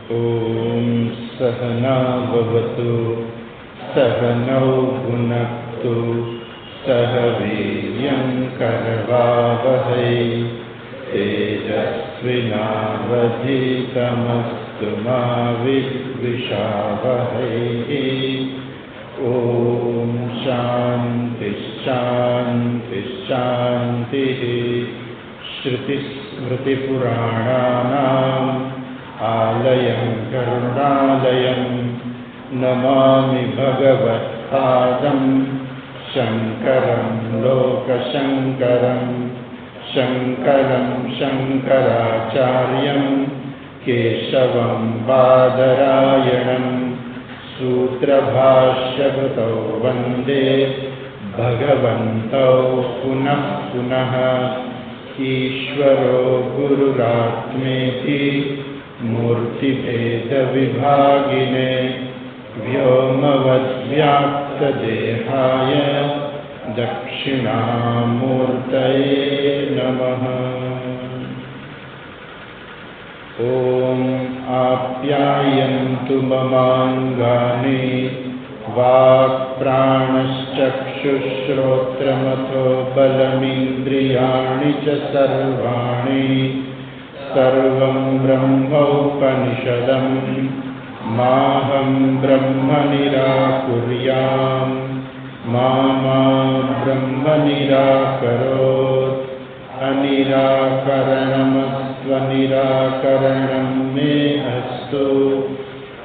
ॐ सहना भवतु सहनौ भुनक्तु सह वीर्यं करवावहै तेजस्विनावधीतमस्तु मा विद्विषावहै। ॐ शान्ति शान्ति शान्तिः। श्रुतिस्मृतिपुराणानाम् आलयं करुणालयं नमामि भगवत्पादं शङ्करं लोकशङ्करं। शङ्करं शङ्कराचार्यं केशवं बादरायणं सूत्रभाष्यकृतौ वन्दे भगवन्तौ पुनः पुनः। ईश्वरो गुरुरात्मेति मूर्तिभेदविभागिने व्योमवद्व्याप्तदेहाय दक्षिणामूर्तये नमः। ॐ आप्यायन्तु ममाङ्गानि वाक्प्राणश्चक्षुश्रोत्रमथो बलमिन्द्रियाणि च सर्वाणि। सर्वं ब्रह्मोपनिषदं माहं ब्रह्म निराकुर्याम् मा ब्रह्म निराकरोत्। अनिराकरणमस्त्वनिराकरणं मे अस्तु।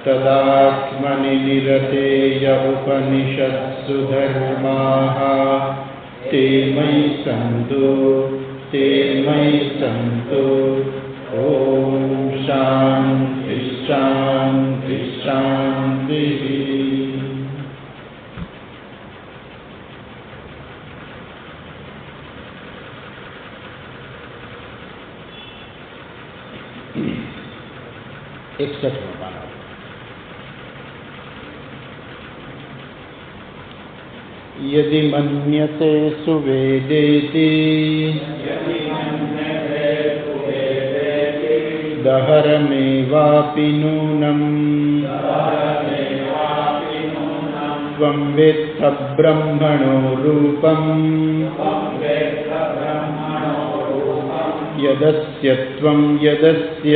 तदात्मनि निरतेय उपनिषत्सु धर्माः ते मयि सन्तु ते मयि सन्तु। ॐ शान्ति शान्ति शान्तिः। इकसठवां पाना। यदि मन्यसे सुवेदेति दहरमेवापि नूनम् त्वं वेत्थ ब्रह्मणो रूपम् यदस्य त्वं यदस्य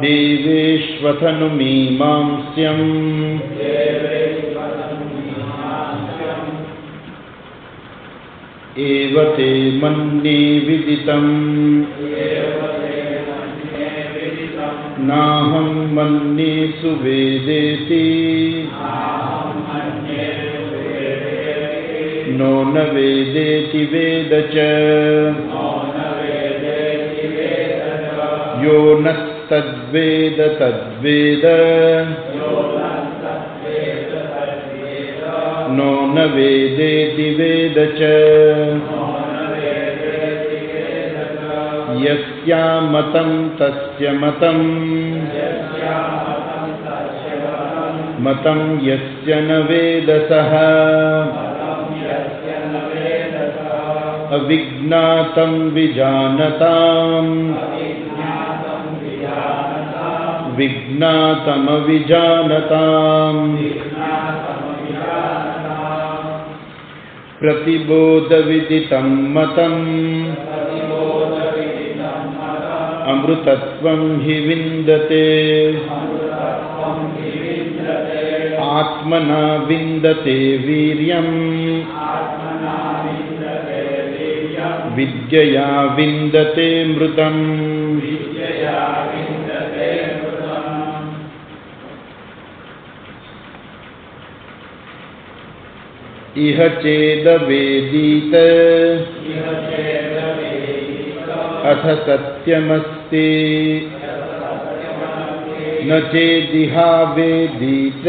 देवेष्वथनुमीमांस्यम् एव ते मन्ये विदितम्। नाहं मन्ये सुवेदेति नो न वेदेति वेद च। यो नस्तद्वेद तद्वेद नो न वेदेति वेद च। यस्यामतं तस्य मतं मतं यस्य न वेदसः। अविज्ञातं विजानताम् विज्ञातमविजानताम्। प्रतिबोधविदितं मतम् अमृतत्वं हि विन्दते। आत्मना विन्दते वीर्यम् विद्यया विन्दते मृतम्। इह चेदवेदीत अथ सत्यमस्ति न चेदिहावेदीत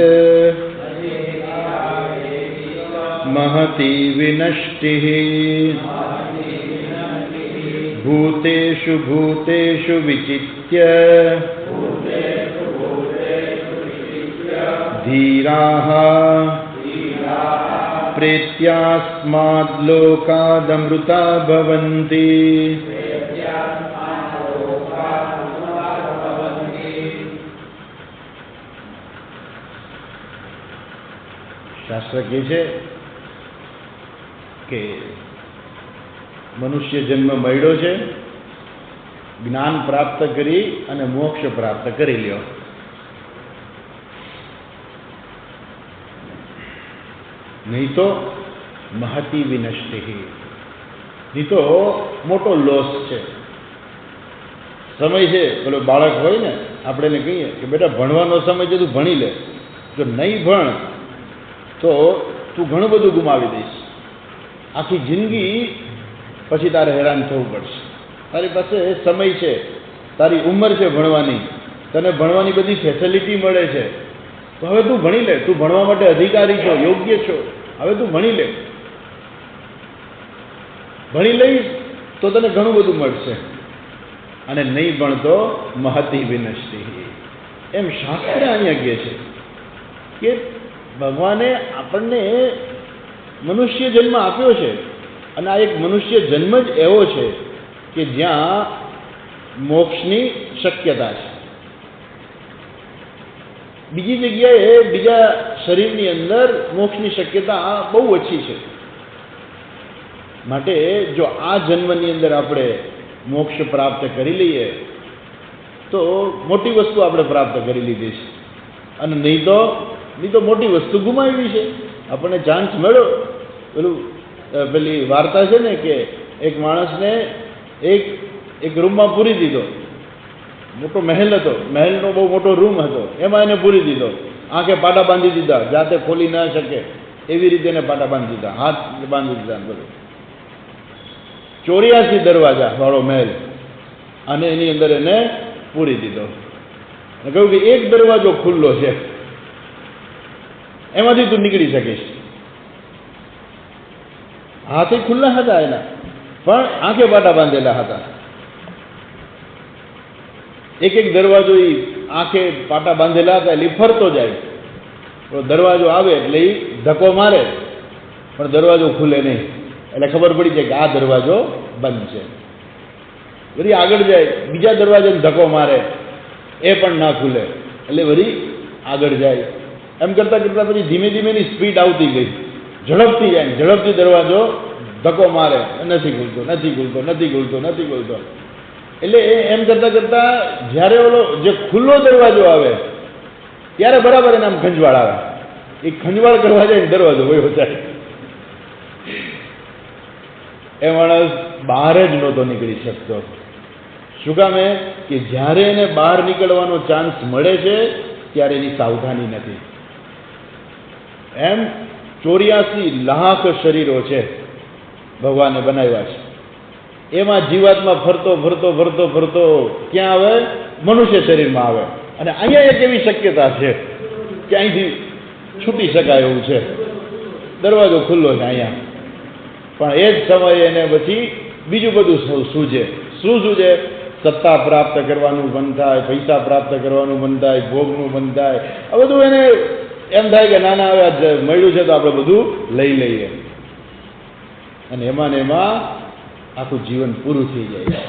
महती विनष्टिः। भूतेषु भूतेषु विचित्य धीराः प्रेत्यास्माद्लोकादमृता भवन्ति। શાસ્ત્ર કહે છે કે મનુષ્ય જન્મ મળ્યો છે, જ્ઞાન પ્રાપ્ત કરી અને મોક્ષ પ્રાપ્ત કરી લ્યો. નહીં તો મહતી વિનષ્ટિ, નહીં તો મોટો લોસ છે. સમય છે, પેલો બાળક હોય ને, આપણે એને કહીએ કે બેટા ભણવાનો સમય છે, તું ભણી લે. જો નહીં ભણ તો તું ઘણું બધું ગુમાવી દઈશ. આખી જિંદગી પછી તારે હેરાન થવું પડશે. તારી પાસે સમય છે, તારી ઉંમર છે ભણવાની, તને ભણવાની બધી ફેસિલિટી મળે છે, તો હવે તું ભણી લે. તું ભણવા માટે અધિકારી છો, યોગ્ય છો, હવે તું ભણી લે. ભણી લઈશ તો તને ઘણું બધું મળશે, અને નહીં ભણતો મહતી વિનષ્ટિ. એમ શાસ્ત્ર અહીંયા કહે છે કે ભગવાને આપણને મનુષ્ય જન્મ આપ્યો છે, અને આ એક મનુષ્ય જન્મ જ એવો છે કે જ્યાં મોક્ષની શક્યતા છે. બીજી જગ્યાએ બીજા શરીરની અંદર મોક્ષની શક્યતા બહુ ઓછી છે. માટે જો આ જન્મની અંદર આપણે મોક્ષ પ્રાપ્ત કરી લઈએ તો મોટી વસ્તુ આપણે પ્રાપ્ત કરી લીધી છે, અને નહીં તો મોટી વસ્તુ ગુમાવી છે. આપણને ચાન્સ મળ્યો. પેલી વાર્તા છે ને કે એક માણસને એક રૂમમાં પૂરી દીધો. મોટો મહેલ હતો, મહેલનો બહુ મોટો રૂમ હતો, એમાં એને પૂરી દીધો. આંખે પાટા બાંધી દીધા, જાતે ખોલી ના શકે એવી રીતે એને પાટા બાંધી દીધા, હાથ બાંધી દીધા. બધું 84 દરવાજા વાળો મહેલ, અને એની અંદર એને પૂરી દીધો. કહ્યું કે એક દરવાજો ખુલ્લો છે, એમાંથી તું નીકળી શકીશ. હાથે ખુલ્લા હતા એના, પણ આંખે પાટા બાંધેલા હતા. એક દરવાજો એ આંખે પાટા બાંધેલા હતા, એટલે ફરતો જાય. તો દરવાજો આવે એટલે એ ધક્કો મારે, પણ દરવાજો ખુલે નહીં. એટલે ખબર પડી જાય કે આ દરવાજો બંધ છે. વળી આગળ જાય, બીજા દરવાજાને ધક્કો મારે, એ પણ ના ખુલે, એટલે વળી આગળ જાય. એમ કરતાં કરતાં પછી ધીમે ધીમે એની સ્પીડ આવતી ગઈ, ઝડપથી જાય, ઝડપથી દરવાજો ધક્કો મારે, નથી ખુલતો, નથી ખુલતો, નથી ખુલતો, નથી ખુલતો. એટલે એમ કરતાં કરતાં જ્યારે ઓલો જે ખુલ્લો દરવાજો આવે ત્યારે બરાબર એને આમ ખંજવાળ આવે. એ ખંજવાળ કરવા જાય ને દરવાજો વયો જાય. એ માણસ બહાર જ નહોતો નીકળી શકતો. શું કામે? કે જ્યારે એને બહાર નીકળવાનો ચાન્સ મળે છે ત્યારે એની સાવધાની નથી. એમ 84 લાખ શરીરો છે ભગવાને બનાવ્યા છે. એમાં જીવાત્મા ફરતો ફરતો ફરતો ફરતો ક્યાં આવે? મનુષ્ય શરીરમાં આવે. અને અહીંયા એક એવી શક્યતા છે કે અહીંથી છૂટી શકાય એવું છે, દરવાજો ખુલ્લો છે અહીંયા. પણ એ જ સમયે એને પછી બીજું બધું સૂજે. શું સૂજે? સત્તા પ્રાપ્ત કરવાનું મન થાય, પૈસા પ્રાપ્ત કરવાનું મન થાય, ભોગનું મન થાય. આ બધું એને એમ થાય કે ના ના, હવે મળ્યું છે તો આપણે બધું લઈ લઈએ. અને એમાં ને એમાં આખું જીવન પૂરું થઈ જાય.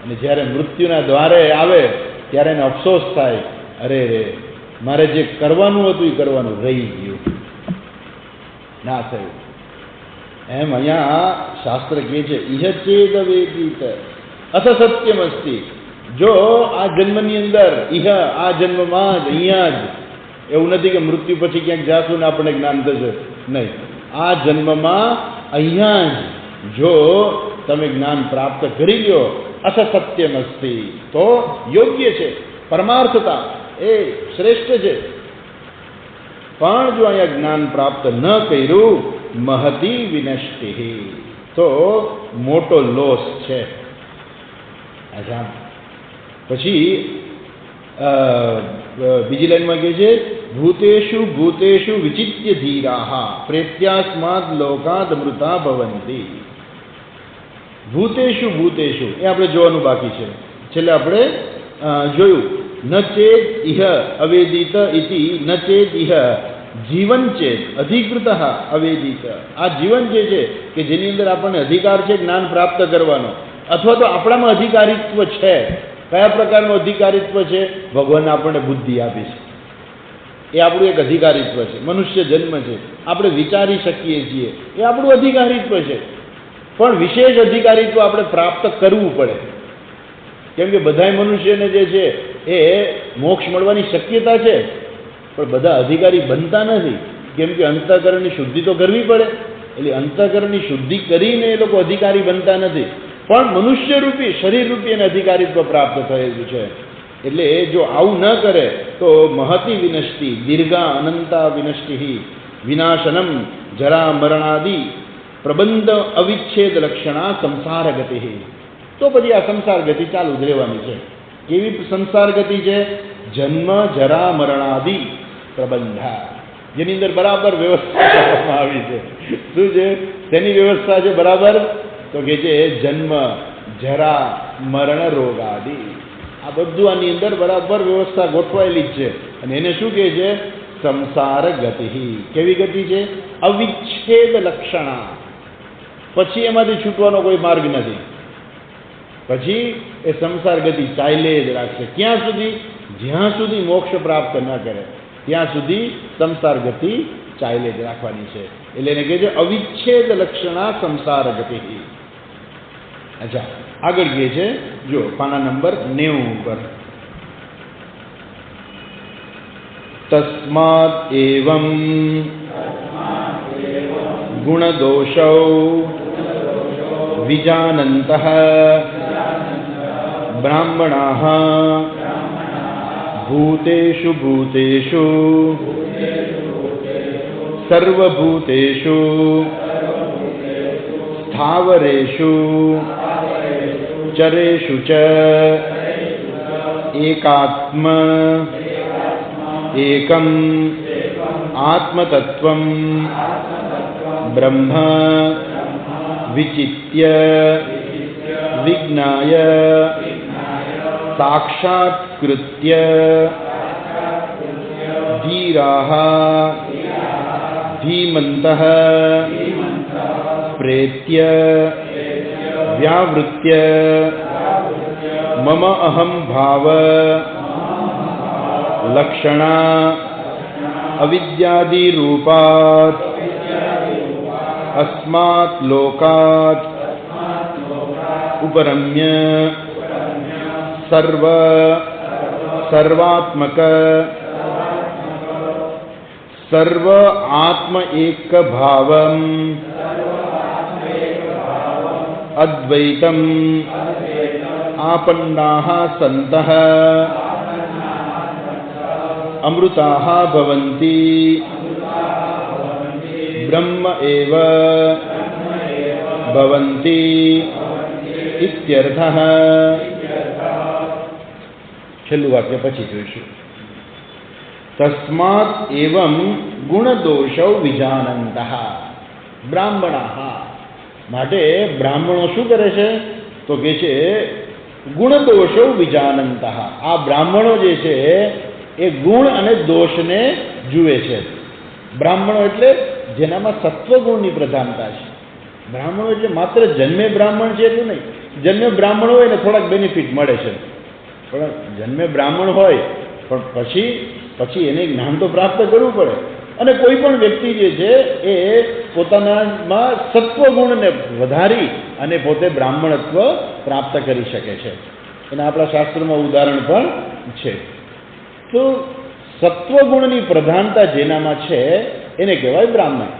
અને જ્યારે મૃત્યુના દ્વારે આવે ત્યારે એને અફસોસ થાય, અરે રે, મારે જે કરવાનું હતું એ કરવાનું રહી ગયું, ના થયું. એમ અહીંયા શાસ્ત્ર કહે છે, ઇહ ચેદ વેદિત અથ સત્યમ અસ્તિ. જો આ જન્મની અંદર, ઇહ આ જન્મમાં જ, અહીંયા જ, એવું નથી કે મૃત્યુ પછી ક્યાંક જાશું ને આપણને જ્ઞાન થશે, નહીં. આ જન્મમાં અહીંયા જ જો તમે જ્ઞાન પ્રાપ્ત કરી લ્યો, અથ સત્યમ અસ્તિ, તો યોગ્ય છે, પરમાર્થતા એ શ્રેષ્ઠ છે. પણ જો અહીંયા જ્ઞાન પ્રાપ્ત ન કર્યું, મહતી વિનષ્ટિ, તો મોટો લોસ છે. અચ્છા, પછી બીજી લાઈનમાં કહે છે, ભૂતેષુ ભૂતેષુ વિચિત્ય ધીરાહ પ્રેત્યાસ્માદ લોકાદ મૃતા ભવંતી. ભૂતેષુ ભૂતેષુ એ આપણે જોવાનું બાકી છે. છેલ્લે આપણે જોયું, ન ચેદ ઇહ અવેદિત ઇતિ, ન ચેદ ઇહ જીવન ચેત અધિકૃત અવેદિત. આ જીવન જે છે કે જેની અંદર આપણને અધિકાર છે જ્ઞાન પ્રાપ્ત કરવાનો, અથવા તો આપણામાં અધિકારીત્વ છે. કયા પ્રકારનું અધિકારીત્વ છે? ભગવાન આપણને બુદ્ધિ આપી છે. એ આપણું એક અધિકારીત્વ છે. મનુષ્ય જન્મ છે, આપણે વિચારી શકીએ છીએ, એ આપણું અધિકારીત્વ છે. પણ વિશેષ અધિકારીત્વ આપણે પ્રાપ્ત કરવું પડે. કેમ કે બધા મનુષ્યને જે છે એ મોક્ષ મળવાની શક્યતા છે, પણ બધા અધિકારી બનતા નથી. કેમ કે અંતઃકરણની શુદ્ધિ તો કરવી પડે. એટલે અંતઃકરણની શુદ્ધિ કરીને એ લોકો અધિકારી બનતા નથી, પણ મનુષ્યરૂપી શરીરરૂપી એને અધિકારીત્વ પ્રાપ્ત થયેલું છે. એટલે જો આવું ન કરે તો મહતી વિનષ્ટિ દીર્ઘા અનંતા વિનષ્ટિ વિનાશનમ જરા મરણાદિ પ્રબંધ અવિચ્છેદ લક્ષણા સંસાર ગતિ. તો પછી આ સંસાર ગતિ ચાલુ જ રહેવાની છે. કેવી સંસાર ગતિ છે? જન્મ જરા મરણાદિ પ્રબંધા, જેની અંદર બરાબર વ્યવસ્થા કરવામાં આવી છે. શું છે તેની વ્યવસ્થા છે બરાબર? તો કે છે જન્મ જરા મરણ રોગ આદિ. આ બધું આની અંદર બરાબર વ્યવસ્થા ગોઠવાયેલી જ છે. અને એને શું કહે છે? સંસાર ગતિ. કેવી ગતિ છે? અવિચ્છેદ લક્ષણા. પછી એમાંથી છૂટવાનો કોઈ માર્ગ નથી. પછી એ સંસાર ગતિ ચાલે જ રાખશે. ક્યાં સુધી? જ્યાં સુધી મોક્ષ પ્રાપ્ત ન કરે ત્યાં સુધી સંસાર ગતિ ચાલે જ રાખવાની છે. એટલે એને કહે છે અવિચ્છેદ લક્ષણા સંસાર ગતિ. અચ્છા, આગળ કહે છે, જો પાના નંબર 90 ઉપર, તસ્માદ એવં ગુણદોષૌ વિજાનંતઃ બ્રાહ્મણાઃ ભૂતેષુ ભૂતેષુ સર્વભૂતેષુ સ્થાવરેષુ ચરેષુ ચ એકાત્મ એકમ આત્મતત્વમ બ્રહ્મ વિચિત્ય વિજ્ઞાય સાક્ષાત્કૃત્ય ધીરાઃ ધીમંતઃ પ્રેત્ય વ્યાવૃત્ય મમ અહમ ભાવ લક્ષણા અવિદ્યાદિ રૂપાત અસ્માત લોકાત ઉપરમ્ય સર્વ સર્વાત્મક સર્વ આત્મ એક ભાવમ અદ્વૈતમ આપન્નાઃ સંતઃ અમૃતાઃ ભવન્તિ બ્રહ્મ એવ ભવન્તિ ઇત્યર્થઃ. છેલ્લું વાક્ય પછી જોઈશું. તસ્માત એવં ગુણદોષૌ વિજાનંતઃ બ્રાહ્મણાઃ. માટે બ્રાહ્મણો શું કરે છે? તો કે છે ગુણદોષૌ વિજાનંતઃ. આ બ્રાહ્મણો જે છે એ ગુણ અને દોષને જુએ છે. બ્રાહ્મણો એટલે જેનામાં સત્વગુણની પ્રધાનતા છે. બ્રાહ્મણો એટલે માત્ર જન્મે બ્રાહ્મણ છે એટલું નહીં. જન્મે બ્રાહ્મણ હોય ને થોડાક બેનિફિટ મળે છે, પણ જન્મે બ્રાહ્મણ હોય પણ પછી એને જ્ઞાન તો પ્રાપ્ત કરવું પડે. અને કોઈ પણ વ્યક્તિ જે છે એ પોતાનામાં સત્વગુણને વધારી અને પોતે બ્રાહ્મણત્વ પ્રાપ્ત કરી શકે છે. એના આપણા શાસ્ત્રોમાં ઉદાહરણ પણ છે. તો સત્વગુણની પ્રધાનતા જેનામાં છે એને કહેવાય બ્રાહ્મણ.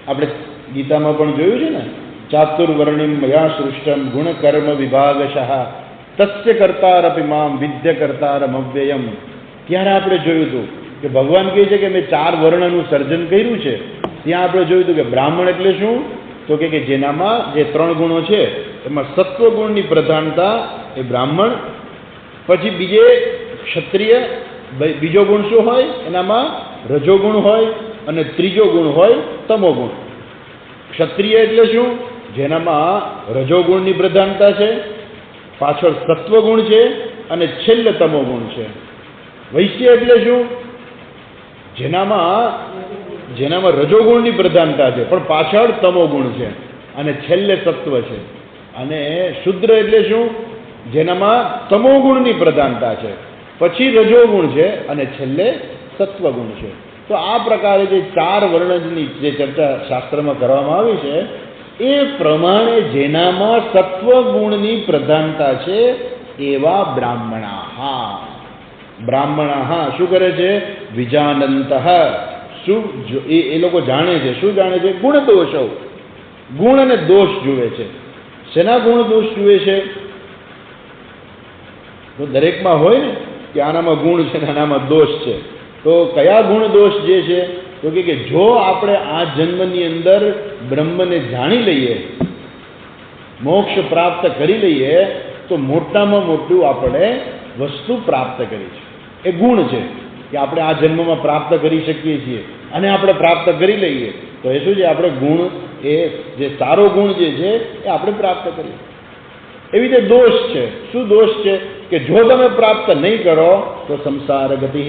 આપણે ગીતામાં પણ જોયું છે ને, ચાતુર્વર્ણિમ મયા સૃષ્ટમ ગુણ કર્મ વિભાગશઃ તસ્ય કર્તારપી મામ વિદ્ય કર્તારમ અવ્યયમ. ત્યારે આપણે જોયું હતું કે ભગવાન કહે છે કે મેં 4 વર્ણનું સર્જન કર્યું છે. ત્યાં આપણે જોયું હતું કે બ્રાહ્મણ એટલે શું? તો કે જેનામાં જે 3 ગુણો છે એમાં સત્વગુણની પ્રધાનતા એ બ્રાહ્મણ. પછી બીજે ક્ષત્રિય, બીજો ગુણ શું હોય? એનામાં રજોગુણ હોય, અને ત્રીજો ગુણ હોય તમોગુણ. ક્ષત્રિય એટલે શું? જેનામાં રજોગુણની પ્રધાનતા છે, પાછળ સત્વગુણ છે, અને છેલ્લે તમોગુણ છે. વૈશ્ય એટલે શું? જેનામાં રજોગુણની પ્રધાનતા છે પણ પાછળ તમોગુણ છે, અને છેલ્લે સત્વ છે. અને શુદ્ર એટલે શું? જેનામાં તમોગુણની પ્રધાનતા છે, પછી રજોગુણ છે, અને છેલ્લે સત્વગુણ છે. તો આ પ્રકારે જે 4 વર્ણની જે ચર્ચા શાસ્ત્રમાં કરવામાં આવી છે એ પ્રમાણે જેનામાં સત્વગુણની પ્રધાનતા છે એવા બ્રાહ્મણા શું કરે છે? વિજાનંત શું એ લોકો જાણે છે. શું જાણે છે? ગુણ દોષો, ગુણ અને દોષ જુએ છે. શેના ગુણ દોષ જુએ છે? તો દરેકમાં હોય ને કે આનામાં ગુણ છે ને આનામાં દોષ છે. તો કયા ગુણ દોષ જે છે? તો કે જો આપણે આ જન્મની અંદર બ્રહ્મને જાણી લઈએ, મોક્ષ પ્રાપ્ત કરી લઈએ, તો મોટામાં મોટું આપણે વસ્તુ પ્રાપ્ત કરી છે. એ ગુણ છે કે આપણે આ જન્મમાં પ્રાપ્ત કરી શકીએ છીએ અને આપણે પ્રાપ્ત કરી લઈએ તો એ શું છે? આપણે ગુણ, એ જે સારો ગુણ જે છે એ આપણે પ્રાપ્ત કરીએ. એવી રીતે દોષ છે. શું દોષ છે? કે જો તમે પ્રાપ્ત નહીં કરો તો સંસાર ગતિ,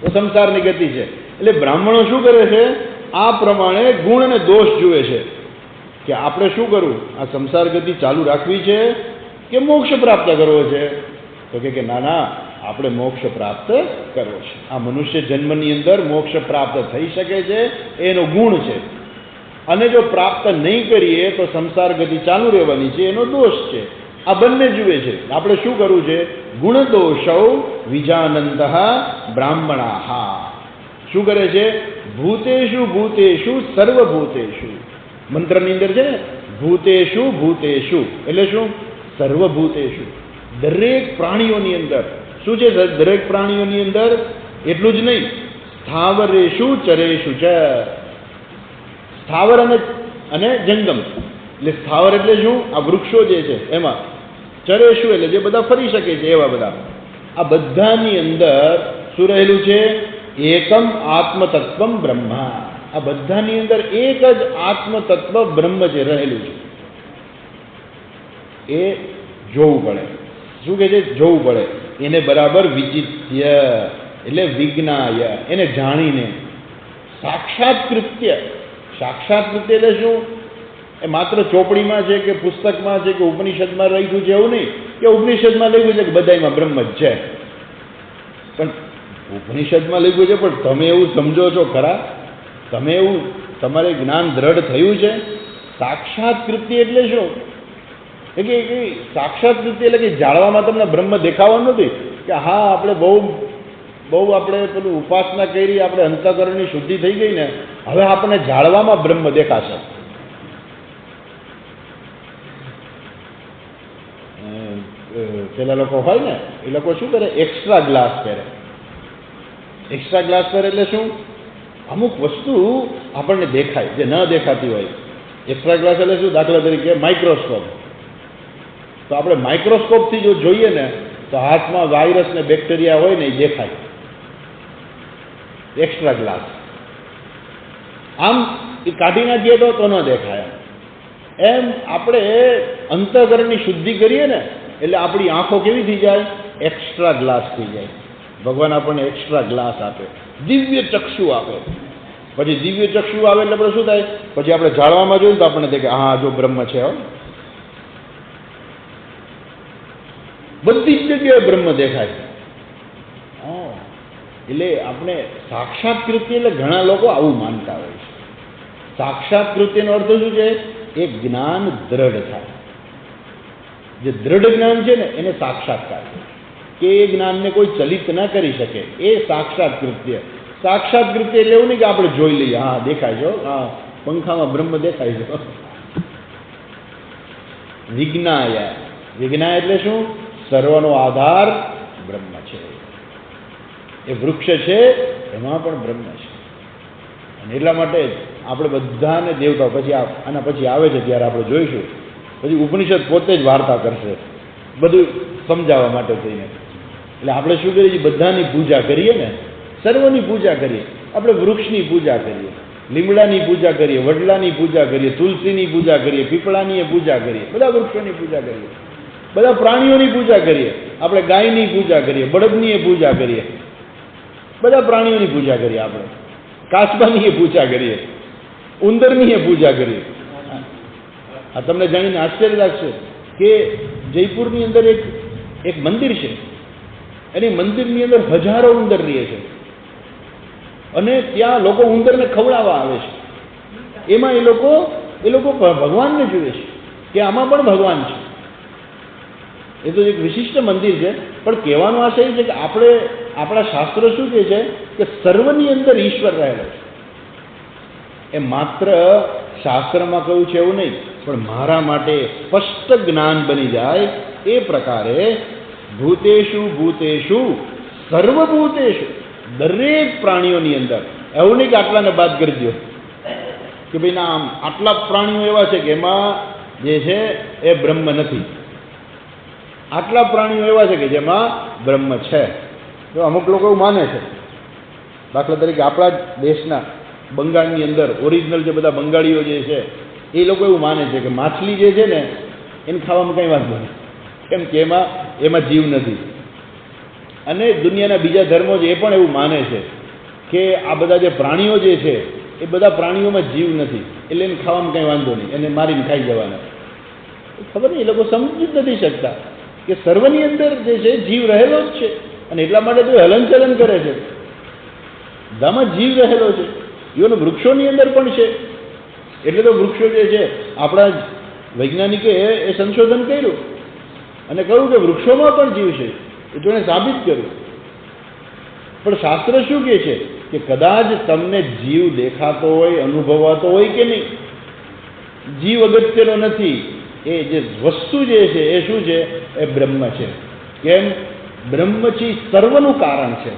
તો સંસારની ગતિ છે. એટલે બ્રાહ્મણો શું કરે છે? આ પ્રમાણે ગુણ અને દોષ જુએ છે કે આપણે શું કરવું? આ સંસાર ગતિ ચાલુ રાખવી છે કે મોક્ષ પ્રાપ્ત કરવો છે? તો કે ના ના, આપણે મોક્ષ પ્રાપ્ત કરવો છે. આ મનુષ્ય જન્મની અંદર મોક્ષ પ્રાપ્ત થઈ શકે છે, એનો ગુણ છે. અને જો પ્રાપ્ત નહીં કરીએ તો સંસાર ગતિ ચાલુ રહેવાની છે, એનો દોષ છે. આ બંને જુએ છે. આપણે શું કરવું છે? ગુણ દોષૌ વિજાનંત બ્રાહ્મણા. શું કરે છે? ભૂતેષુ ભૂતેષુ સર્વભૂતેષુ. મંત્રની અંદર છે ને, ભૂતેષુ ભૂતેષુ એટલે શું? સર્વભૂતેષુ, દરેક પ્રાણીઓની અંદર. શું છે દરેક પ્રાણીઓની અંદર? એટલું જ નહીં, સ્થાવરેષુ ચરેષુ ચ. સ્થાવર અને જંગમ. એટલે સ્થાવર એટલે શું? આ વૃક્ષો જે છે એમાં. ચરેષુ એટલે જે બધા ફરી શકે છે એવા બધા. આ બધાની અંદર શું રહેલું છે? એકમ આત્મતત્વમ બ્રહ્મા. આ બધાની અંદર એક જ આત્મતત્વ બ્રહ્મ જે રહેલું છે એ જોવું પડે. શું કહે છે? જોવું પડે. એને બરાબર વિચિત્ય એટલે વિજ્ઞાય, એને જાણીને. સાક્ષાત્કૃત્ય. સાક્ષાત્કૃત્ય એટલે શું? એ માત્ર ચોપડીમાં છે કે પુસ્તકમાં છે કે ઉપનિષદમાં લખ્યું છે એવું નહીં કે ઉપનિષદમાં લખ્યું છે કે બધામાં બ્રહ્મ જ છે. પણ ઉપનિષદમાં લખ્યું છે પણ તમે એવું સમજો છો ખરા? તમે એવું તમારે જ્ઞાન દ્રઢ થયું છે? સાક્ષાત્કૃત્ય એટલે શું? કે સાક્ષાત્કૃત્ય એટલે કે જાણવામાં તમને બ્રહ્મ દેખાવાનું નથી કે હા આપણે બહુ આપણે પેલું ઉપાસના કરી, આપણે અંતઃકરણની શુદ્ધિ થઈ ગઈ ને, હવે આપણને જાણવામાં બ્રહ્મ દેખાશે. પેલા લોકો હોય ને એ લોકો શું કરે? એક્સ્ટ્રા ગ્લાસ પહેરે. એક્સ્ટ્રા ગ્લાસ પહેરે એટલે શું? અમુક વસ્તુ આપણને દેખાય જે ન દેખાતી હોય. એક્સ્ટ્રા ગ્લાસ એટલે શું? દાખલા તરીકે માઇક્રોસ્કોપ. તો આપણે માઇક્રોસ્કોપથી જો જોઈએ ને તો હાથમાં વાયરસ ને બેક્ટેરિયા હોય ને એ દેખાય. Extra glass. આમ એ કાઢી નાખીએ તો ન દેખાય. એમ આપણે અંતઃકરણની શુદ્ધિ કરીએ ને એટલે આપણી આંખો કેવી થઈ જાય? એક્સ્ટ્રા ગ્લાસ થઈ જાય. ભગવાન આપણને એક્સ્ટ્રા ગ્લાસ આપે, દિવ્ય ચક્ષુ આપે. પછી દિવ્ય ચક્ષુ આવે એટલે આપણે શું થાય? પછી આપણે જાણવામાં જોઈએ તો આપણને દેખાય હા જો બ્રહ્મ છે. બધી જ જગ્યાએ બ્રહ્મ દેખાય. એટલે આપણે સાક્ષાત્કૃત્ય એટલે ઘણા લોકો આવું માનતા હોય છે. સાક્ષાત્કૃત્યનો અર્થ શું છે? એ જ્ઞાન દ્રઢ થાય. જે દ્રઢ જ્ઞાન છે ને એને સાક્ષાત્કાર છે. કે એ જ્ઞાનને કોઈ ચલિત ન કરી શકે, એ સાક્ષાત્કૃત્ય. સાક્ષાત્કૃત્ય એટલે એવું નહીં કે આપણે જોઈ લઈએ હા દેખાય છે, હા પંખામાં બ્રહ્મ દેખાય છે. વિજ્ઞાય. વિજ્ઞાય એટલે શું? સર્વનો આધાર બ્રહ્મ છે. એ વૃક્ષ છે એમાં પણ બ્રહ્મ છે. અને એટલા માટે આપણે બધાને દેવતા પછી આના પછી આવે છે ત્યારે આપણે જોઈશું. પછી ઉપનિષદ પોતે જ વાર્તા કરશે બધું સમજાવવા માટે થઈને. એટલે આપણે શું કરીએ? બધાની પૂજા કરીએ ને, સર્વની પૂજા કરીએ. આપણે વૃક્ષની પૂજા કરીએ, લીમડાની પૂજા કરીએ, વડલાની પૂજા કરીએ, તુલસીની પૂજા કરીએ, પીપળાની પૂજા કરીએ, બધા વૃક્ષોની પૂજા કરીએ, બધા પ્રાણીઓની પૂજા કરીએ. આપણે ગાયની પૂજા કરીએ, બળદની પૂજા કરીએ, બધા પ્રાણીઓની પૂજા કરીએ. આપણે કાચબાની પૂજા કરીએ, ઉંદરની પૂજા કરીએ. આ તમને જાણીને આશ્ચર્ય લાગશે કે જયપુરની અંદર એક મંદિર છે, અને મંદિરની અંદર હજારો ઉંદર રહે છે. અને ત્યાં લોકો ઉંદરને ખવડાવવા આવે છે. એમાં એ લોકો ભગવાનને જુએ છે કે આમાં પણ ભગવાન છે. એ તો એક વિશિષ્ટ મંદિર છે. પણ કહેવાનો આશય એ છે કે આપણા શાસ્ત્રો શું કહે છે કે સર્વની અંદર ઈશ્વર રહેલો છે. એ માત્ર શાસ્ત્રમાં કહ્યું છે એવું નહીં, પણ મારા માટે સ્પષ્ટ જ્ઞાન બની જાય એ પ્રકારે ભૂતેષુ ભૂતેષુ સર્વભૂતેષુ, દરેક પ્રાણીઓની અંદર. એવું નહીં કે આટલાને બાદ કરી દો કે ભાઈ ના આમ આટલા પ્રાણીઓ એવા છે કે એમાં જે છે એ બ્રહ્મ નથી, આટલા પ્રાણીઓ એવા છે કે જેમાં બ્રહ્મ છે. તો અમુક લોકો એવું માને છે. દાખલા તરીકે આપણા જ દેશના બંગાળની અંદર ઓરિજિનલ જે બધા બંગાળીઓ જે છે એ લોકો એવું માને છે કે માછલી જે છે ને એને ખાવામાં કંઈ વાંધો નહીં, કેમ કે એમાં જીવ નથી. અને દુનિયાના બીજા ધર્મો છે એ પણ એવું માને છે કે આ બધા જે પ્રાણીઓ જે છે એ બધા પ્રાણીઓમાં જીવ નથી, એટલે એને ખાવામાં કંઈ વાંધો નહીં, એને મારીને ખાઈ જવાના. ખબર નહીં, એ લોકો સમજી જ નથી શકતા કે સર્વની અંદર જે છે જીવ રહેલો જ છે, અને એટલા માટે તો હલનચલન કરે છે. બધામાં જીવ રહેલો છે. ઇવન વૃક્ષોની અંદર પણ છે. એટલે તો વૃક્ષો જે છે આપણા વૈજ્ઞાનિકે એ સંશોધન કર્યું અને કહ્યું કે વૃક્ષોમાં પણ જીવ છે. એ તો એને સાબિત કર્યું. પણ શાસ્ત્ર શું કહે છે કે કદાચ તમને જીવ દેખાતો હોય, અનુભવાતો હોય કે નહીં, જીવ અગત્યનો નથી. એ જે વસ્તુ જે છે એ શું છે? એ બ્રહ્મ છે. કેમ? બ્રહ્મથી સર્વનું કારણ છે.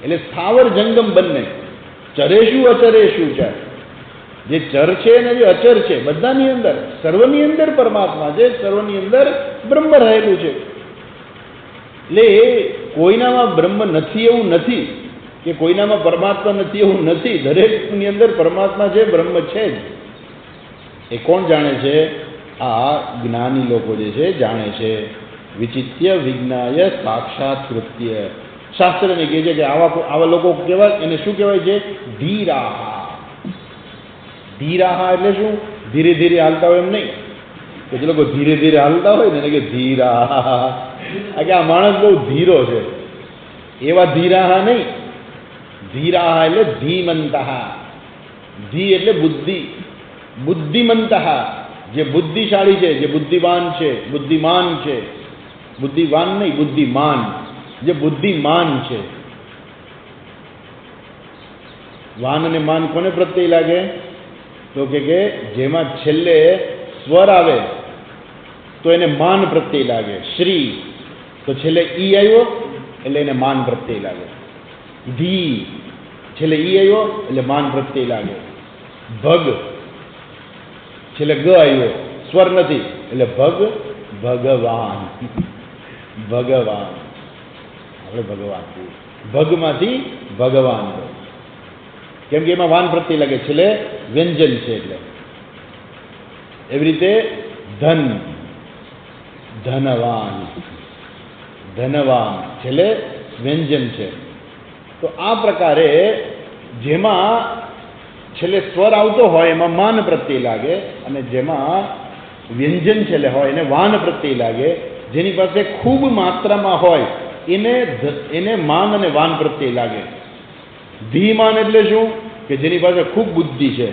એટલે સ્થાવર જંગમ બંને, ચરેશું અચરેશું છે. જે ચર છે ને જે અચર છે, બધાની અંદર, સર્વની અંદર પરમાત્મા છે, સર્વની અંદર બ્રહ્મ રહેલું છે. એટલે કોઈનામાં બ્રહ્મ નથી એવું નથી, કે કોઈનામાં પરમાત્મા નથી એવું નથી. દરેકની અંદર પરમાત્મા છે, બ્રહ્મ છે જ. એ કોણ જાણે છે? આ જ્ઞાની લોકો જે છે જાણે છે. વિચિત્ય વિજ્ઞાય સાક્ષાત કૃત્ય. શાસ્ત્રને કહે છે કે આવા લોકો કહેવાય, એને શું કહેવાય છે? ધીરાહા. ધીરાહા એટલે શું? ધીરે ધીરે હાલતા હોય એમ નહીં, કે જે લોકો ધીરે ધીરે હાલતા હોય ને કે ધીરાહા, કે આ માણસ બહુ ધીરો છે, એવા ધીરાહા નહીં. ધીરાહા એટલે ધીમંતહા. ધી એટલે બુદ્ધિ, બુદ્ધિમંતહા, જે બુદ્ધિશાળી છે, જે બુદ્ધિવાન છે, બુદ્ધિમાન છે. બુદ્ધિવાન નહીં, બુદ્ધિમાન. જે બુદ્ધિમાન છે. વાન અને માન કોને પ્રત્યય લાગે? તો કે જેમાં છેલ્લે સ્વર આવે તો એને માન પ્રત્યય લાગે. શ્રી તો છેલ્લે ઈ આવ્યો એટલે એને માન પ્રત્યય લાગે. ધી છેલ્લે ઈ આવ્યો એટલે માન પ્રત્યય લાગે. ભગ છેલ્લે ગ આવ્યો, સ્વર નથી, એટલે ભગવાન. ભગવાન આપણે ભગવાન, ભગમાંથી ભગવાન. કેમ કે એમાં વાન પ્રત્યય લાગે, છેલ્લે વ્યંજન છે. એટલે એવી રીતે ધન, ધનવાન. ધનવાન છેલ્લે વ્યંજન છે. તો આ પ્રકારે જેમાં છેલ્લે સ્વર આવતો હોય એમાં માન પ્રત્યય લાગે, અને જેમાં વ્યંજન છેલ્લે હોય એને વાન પ્રત્યય લાગે. જેની પાસે ખૂબ માત્રામાં હોય એને માન અને વાન પ્રત્યય લાગે. ધીમાન એટલે શું? કે જેની પાસે ખૂબ બુદ્ધિ છે.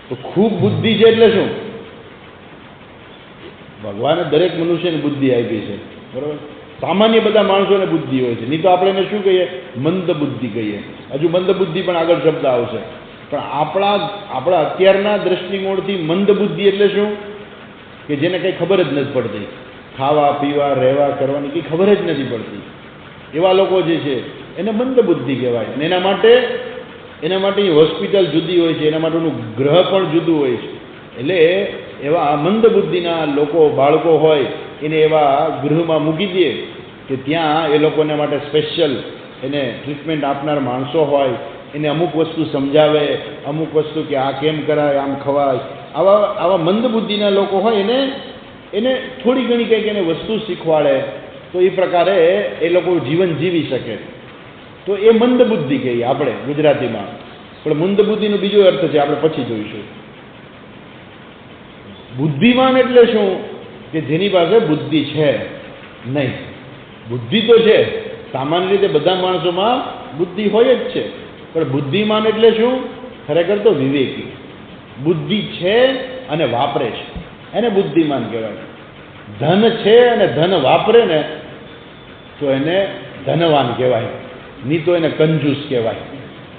તો ખૂબ બુદ્ધિ છે એટલે શું? ભગવાને દરેક મનુષ્યને બુદ્ધિ આપી છે, બરાબર. સામાન્ય બધા માણસોને બુદ્ધિ હોય છે. નહીં તો આપણે એને શું કહીએ? મંદ બુદ્ધિ કહીએ. હજુ મંદ બુદ્ધિ પણ આગળ શબ્દ આવશે. પણ આપણા અત્યારના દ્રષ્ટિકોણથી મંદ બુદ્ધિ એટલે શું? કે જેને કંઈ ખબર જ નથી પડતી, ખાવા પીવા રહેવા કરવાની કંઈ ખબર જ નથી પડતી, એવા લોકો જે છે એને મંદ બુદ્ધિ કહેવાય. અને એના માટે હોસ્પિટલ જુદી હોય છે, એના માટેનું ગ્રહ પણ જુદું હોય છે. એટલે એવા મંદ બુદ્ધિના લોકો, બાળકો હોય એને એવા ગૃહમાં મૂકી દે કે ત્યાં એ લોકોને માટે સ્પેશિયલ એને ટ્રીટમેન્ટ આપનાર માણસો હોય, એને અમુક વસ્તુ સમજાવે, અમુક વસ્તુ કે આ કેમ કરાય, આમ ખવાય. આવા મંદ બુદ્ધિના લોકો હોય એને થોડી ઘણી કંઈક એને વસ્તુ શીખવાડે તો એ પ્રકારે એ લોકો જીવન જીવી શકે. તો એ મંદ બુદ્ધિ કહીએ આપણે ગુજરાતીમાં. પણ મંદ બુદ્ધિનો બીજો અર્થ છે, આપણે પછી જોઈશું. બુદ્ધિમાન એટલે શું? કે જેની પાસે બુદ્ધિ છે નહીં. બુદ્ધિ તો છે, સામાન્ય રીતે બધા માણસોમાં બુદ્ધિ હોય જ છે, પણ બુદ્ધિમાન એટલે શું? ખરેખર તો વિવેકી. બુદ્ધિ છે અને વાપરે છે એને બુદ્ધિમાન કહેવાય. ધન છે અને ધન વાપરે ને તો એને ધનવાન કહેવાય, નહીં તો એને કંજૂસ કહેવાય.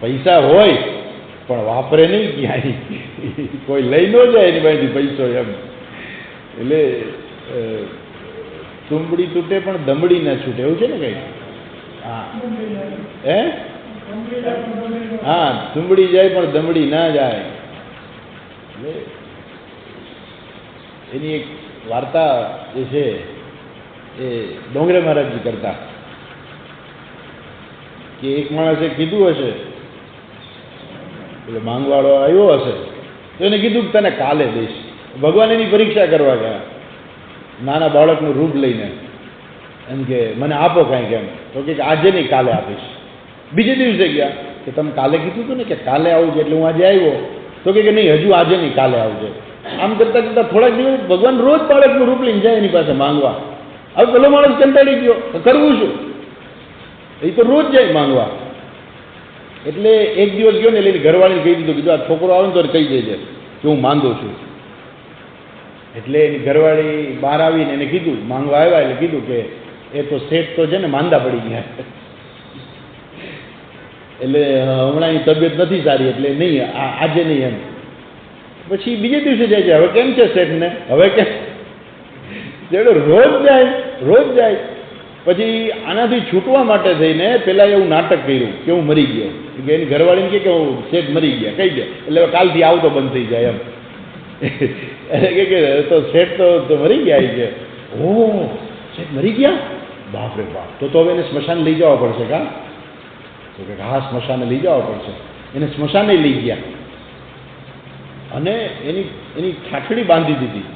પૈસા હોય પણ વાપરે નહીં ક્યાંય, કોઈ લઈ ન જાય એની પાસેથી પૈસો એમ. એટલે તુંબડી તૂટે પણ દમડી ના છૂટે એવું છે ને કંઈ. હા હા, તુંબડી જાય પણ દમડી ના જાય. એટલે એની એક વાર્તા જે છે એ ડોંગરે મહારાજજી કરતા કે એક માણસે કીધું હશે, એટલે માંગવાળો આવ્યો હશે તો એને કીધું કે તને કાલે દઈશ. ભગવાન એની પરીક્ષા કરવા ગયા, નાના બાળકનું રૂપ લઈને, એમ કે મને આપો કાંઈક એમ. તો કે આજે નહીં કાલે આપીશ. બીજે દિવસે ગયા કે તમે કાલે કીધું હતું ને કે કાલે આવજો, એટલે હું આજે આવ્યો. તો કે નહીં, હજુ આજે નહીં કાલે આવજો. આમ કરતાં કરતાં થોડાક દિવસ ભગવાન રોજ બાળકનું રૂપ લઈને જાય એની પાસે માંગવા. હવે પેલો માણસ કંટાળી ગયો, તો કરવું શું? એ તો રોજ જાય માંગવા. એટલે એક દિવસ ગયો ને એટલે ઘરવાળીને કહી દીધું, કીધું આ છોકરો આવે ને તો કહી દેજે કે હું માંગુ છું. એટલે એની ઘરવાળી બહાર આવીને એને કીધું, માંગવા આવ્યા એટલે કીધું કે એ તો શેઠ તો છે ને માંદા પડી ગયા, એટલે હમણાં એની તબિયત નથી સારી, એટલે નહીં આજે નહીં એમ. પછી બીજે દિવસે જાય છે, હવે કેમ છે શેઠને? હવે કેમ? રોજ જાય. પછી આનાથી છૂટવા માટે થઈને પેલા એવું નાટક કર્યું કે હું મરી ગયો. કે એની ઘરવાળીને કે હું શેઠ મરી ગયા કહી દે, એટલે કાલથી આવતો બંધ થઈ જાય એમ. એટલે કે તો શેઠ તો મરી ગયા છે. ઓ શેઠ મરી ગયા? બાપ રે બાપ, તો હવે એને સ્મશાન લઈ જવા પડશે. કા? તો કે હા, સ્મશાને લઈ જવા પડશે. એને સ્મશાને લઈ ગયા અને એની ઠાઠડી બાંધી દીધી.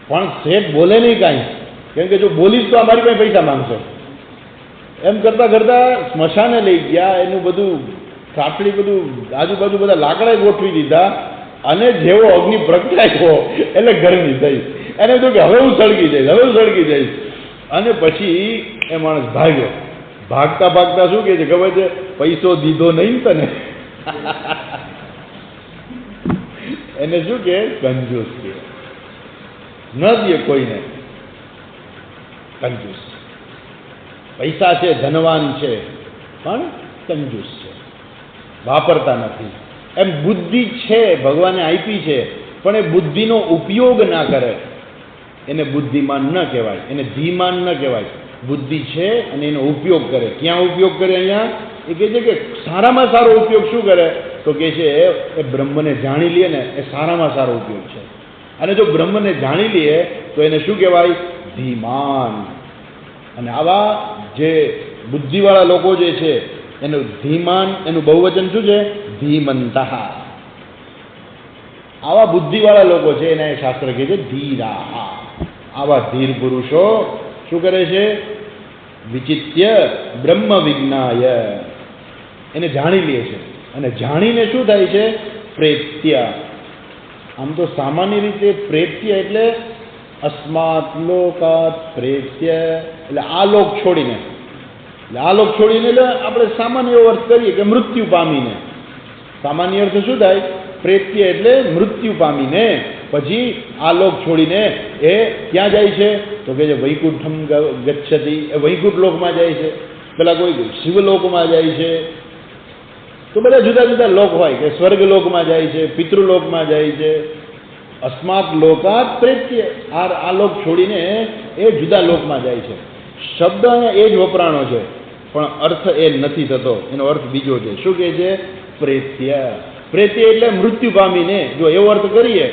પણ શેઠ બોલે નહીં કાંઈ, કેમ કે જો બોલીશ તો અમારી પાસે પૈસા માંગશે. એમ કરતાં કરતાં સ્મશાને લઈ ગયા. એનું બધું ઠાઠડી બધું આજુબાજુ બધા લાકડા ગોઠવી દીધા, અને જેવો અગ્નિ પ્રગટાયો એટલે ગરમી થઈ. એને કીધું કે હવે હું સળગી જઈશ. અને પછી એ માણસ ભાગ્યો. ભાગતા ભાગતા શું કહે છે ખબર છે? પૈસો દીધો નહીં તને. એને શું કે? કંજૂસ કે. ન દે કોઈને, કંજૂસ. પૈસા છે, ધનવાન છે, પણ કંજૂસ છે, વાપરતા નથી. એમ બુદ્ધિ છે, ભગવાને આપી છે, પણ એ બુદ્ધિનો ઉપયોગ ના કરે એને બુદ્ધિમાન ન કહેવાય, એને ધીમાન ન કહેવાય. બુદ્ધિ છે અને એનો ઉપયોગ કરે. ક્યાં ઉપયોગ કરે? અહીંયા એ કહે છે કે સારામાં સારો ઉપયોગ શું કરે? તો કહે છે એ બ્રહ્મને જાણી લે ને એ સારામાં સારો ઉપયોગ છે. અને જો બ્રહ્મને જાણી લે તો એને શું કહેવાય? ધીમાન. અને આવા જે બુદ્ધિવાળા લોકો જે છે એનું ધીમાન, એનું બહુવચન શું છે? ધીમંતઃ. આવા બુદ્ધિવાળા લોકો છે એના શાસ્ત્ર કહે છે ધીરાહ. આવા ધીર પુરુષો શું કરે છે? વિચિત્ય બ્રહ્મ વિજ્ઞાય, એને જાણી લે છે. અને જાણીને શું થાય છે? પ્રેત્ય. આમ તો સામાન્ય રીતે પ્રેત્ય એટલે અસ્માત લોકાત પ્રેત્ય, એટલે આ લોક છોડીને. એટલે આ લોક છોડીને એટલે આપણે સામાન્ય એવો અર્થ કરીએ કે મૃત્યુ પામીને. સામાન્ય અર્થ શું થાય? પ્રેત્ય એટલે મૃત્યુ પામીને પછી આ લોક છોડીને એ ક્યાં જાય છે? તો કે વૈકુંઠમ ગચ્છતિ, એ વૈકુંઠ લોકમાં જાય છે. પેલા કોઈ શિવલોકમાં જાય છે. તો બધા જુદા જુદા લોક હોય કે સ્વર્ગલોકમાં જાય છે, પિતૃલોકમાં જાય છે. અસ્માત લોકાત પ્રેત્ય, આ લોક છોડીને એ જુદા લોકમાં જાય છે. શબ્દ એ જ વપરાણો છે, પણ અર્થ એ નથી થતો. એનો અર્થ બીજો છે. શું કહે છે? પ્રેત્ય. પ્રેત્ય એટલે મૃત્યુ પામીને. જો એવો અર્થ કરીએ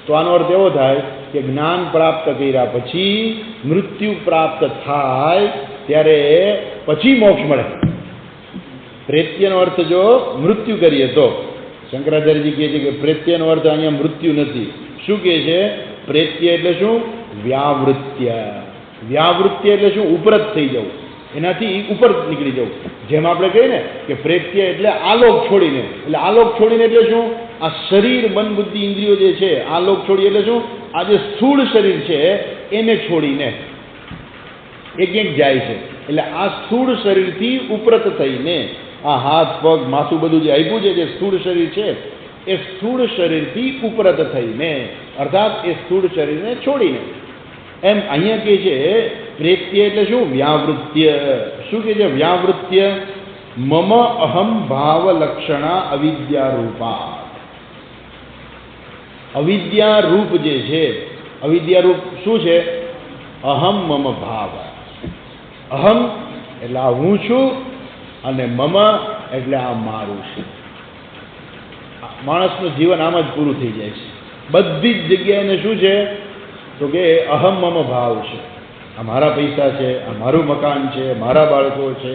તો આનો અર્થ એવો થાય કે જ્ઞાન પ્રાપ્ત કર્યા પછી મૃત્યુ પ્રાપ્ત થાય ત્યારે પછી મોક્ષ મળે. પ્રેત્યનો અર્થ જો મૃત્યુ કરીએ તો શંકરાચાર્યજી કહે છે કે પ્રેત્યનો અર્થ અહીંયા મૃત્યુ નથી. શું કહે છે? પ્રેત્ય એટલે શું? વ્યાવૃત્ય. વ્યાવૃત્ય એટલે શું? ઉપરત થઈ જવું, એનાથી ઉપર નીકળી જવું. જેમ આપણે કહીએ ને કે પ્રેત્ય એટલે આલોક છોડીને. એટલે આલોક છોડીને એટલે શું? આ શરીર, મન, બુદ્ધિ, ઇન્દ્રિયો જે છે આલોક છોડી એટલે શું? આ જે સ્થૂળ શરીર છે એને છોડીને એ ક્યાંક જાય છે. એટલે આ સ્થૂળ શરીરથી ઉપરત થઈને આ હાથ પગ માથું બધું જે આપ્યું છે, જે સ્થૂળ શરીર છે, એ સ્થૂળ શરીરથી ઉપરત થઈને, અર્થાત એ સ્થૂળ શરીરને છોડીને, એમ અહીંયા કહે છે પ્રેત્ય એટલે શું? વ્યાવૃત્ય. શું કહે છે? વ્યાવૃત્ય મમ અહમ ભાવ લક્ષણા અવિદ્યારૂપા. અવિદ્યારૂપ જે છે, અવિદ્યારૂપ શું છે? અહમ મમ ભાવ. અહમ એટલે આ હું છું, અને મમ એટલે આ મારું છે. માણસનું જીવન આમ જ પૂરું થઈ જાય છે. બધી જ જગ્યાએ શું છે? તો કે અહમ મમ ભાવ છે. આ મારા પૈસા છે, આ મારું મકાન છે, મારા બાળકો છે,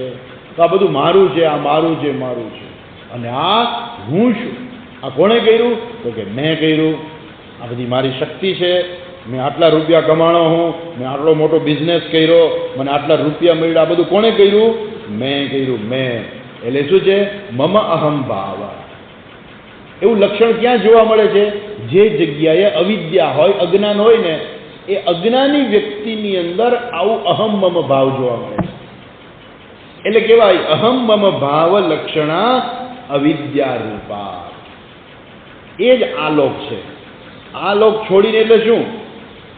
તો આ બધું મારું છે, આ મારું છે, મારું છે. અને આ હું છું. આ કોણે કર્યું? તો કે મેં કર્યું. આ બધી મારી શક્તિ છે. મેં આટલા રૂપિયા કમાણો હું, મેં આટલો મોટો બિઝનેસ કર્યો, મને આટલા રૂપિયા મળ્યા. આ બધું કોણે કર્યું? મેં કર્યું. મેં એટલે શું છે? મમ અહમ ભાવ. એવું લક્ષણ ક્યાં જોવા મળે છે? જે જગ્યાએ અવિદ્યા હોય, અજ્ઞાન હોય ને, એ અજ્ઞાની વ્યક્તિની અંદર આવું અહમ મમ ભાવ જોવા મળે છે. એટલે કહેવાય અહમ મમ ભાવ લક્ષણા અવિદ્યારૂપા. એ જ આલોક છે. આલોક છોડીને એટલે શું?